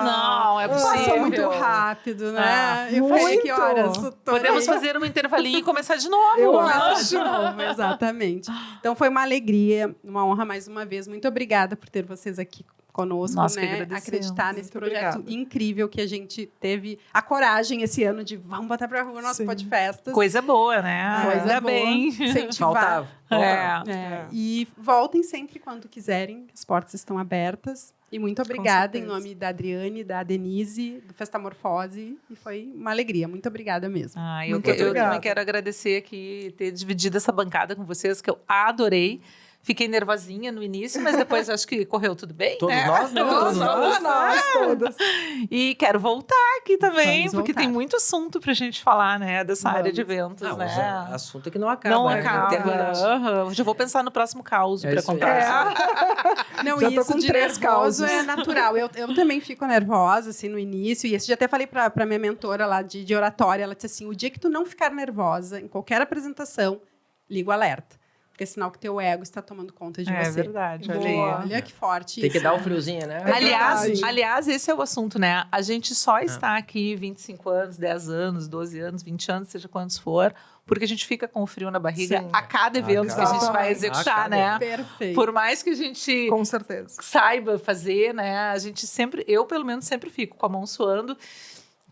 não é possível. Passou muito rápido, né? Eu falei que horas. Podemos fazer um intervalinho e começar de novo. Eu acho de novo, exatamente. Então foi uma alegria, uma honra mais uma vez. Muito obrigada por ter vocês aqui conosco, Nós né? Acreditar nesse projeto incrível que a gente teve a coragem esse ano de vamos botar pra rua o nosso Podfestas. Coisa boa, né? Coisa bem. Faltava. E voltem sempre quando quiserem, as portas estão abertas. E muito obrigada em nome da Adriane, da Denise, do Festamorfose. E foi uma alegria. Muito obrigada mesmo. Eu também quero agradecer aqui, ter dividido essa bancada com vocês, que eu adorei. Fiquei nervosinha no início, mas depois acho que correu tudo bem. Todos nós, né? Todos nós. E quero voltar aqui também, porque tem muito assunto pra gente falar, né? Dessa área de eventos, né? Assunto que não acaba. Não acaba. Já vou pensar no próximo caos pra contar. Não, já isso de nervoso é natural. Eu também fico nervosa, assim, no início. E esse já até falei pra minha mentora lá de oratória. Ela disse assim, o dia que tu não ficar nervosa em qualquer apresentação, liga o alerta. Porque é sinal que teu ego está tomando conta de você. É verdade. Olha que forte Tem isso. que dar o friozinho, né? Aliás, esse é o assunto, né? A gente só está aqui 25 anos, 10 anos, 12 anos, 20 anos, seja quantos for, porque a gente fica com o frio na barriga a cada evento que a gente vai executar, né? Perfeito. Por mais que a gente com certeza saiba fazer, né? A gente sempre, eu pelo menos sempre fico com a mão suando.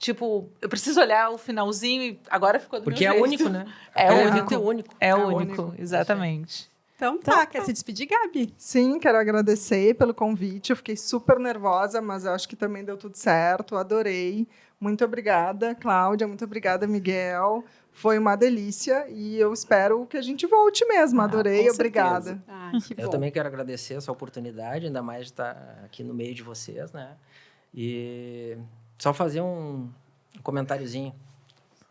Tipo, eu preciso olhar o finalzinho e agora ficou do Porque meu é jeito. único, né? É Aquele único. evento é único. É É único, único. exatamente. Então tá, quer se despedir, Gabi? Sim, quero agradecer pelo convite. Eu fiquei super nervosa, mas eu acho que também deu tudo certo. Adorei. Muito obrigada, Cláudia. Muito obrigada, Miguel. Foi uma delícia e eu espero que a gente volte mesmo. Adorei, Com obrigada. certeza. Ah, que Eu bom. também quero agradecer essa oportunidade, ainda mais de estar aqui no meio de vocês, né? E só fazer um comentáriozinho.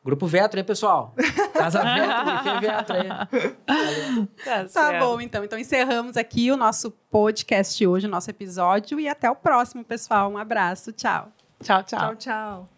Grupo Vetro, hein, pessoal? Casa Vetro, Buffet Vetro aí. Valeu. Tá Tá certo. bom, então. Então encerramos aqui o nosso podcast hoje, o nosso episódio. E até o próximo, pessoal. Um abraço. Tchau. Tchau, tchau. Tchau, tchau.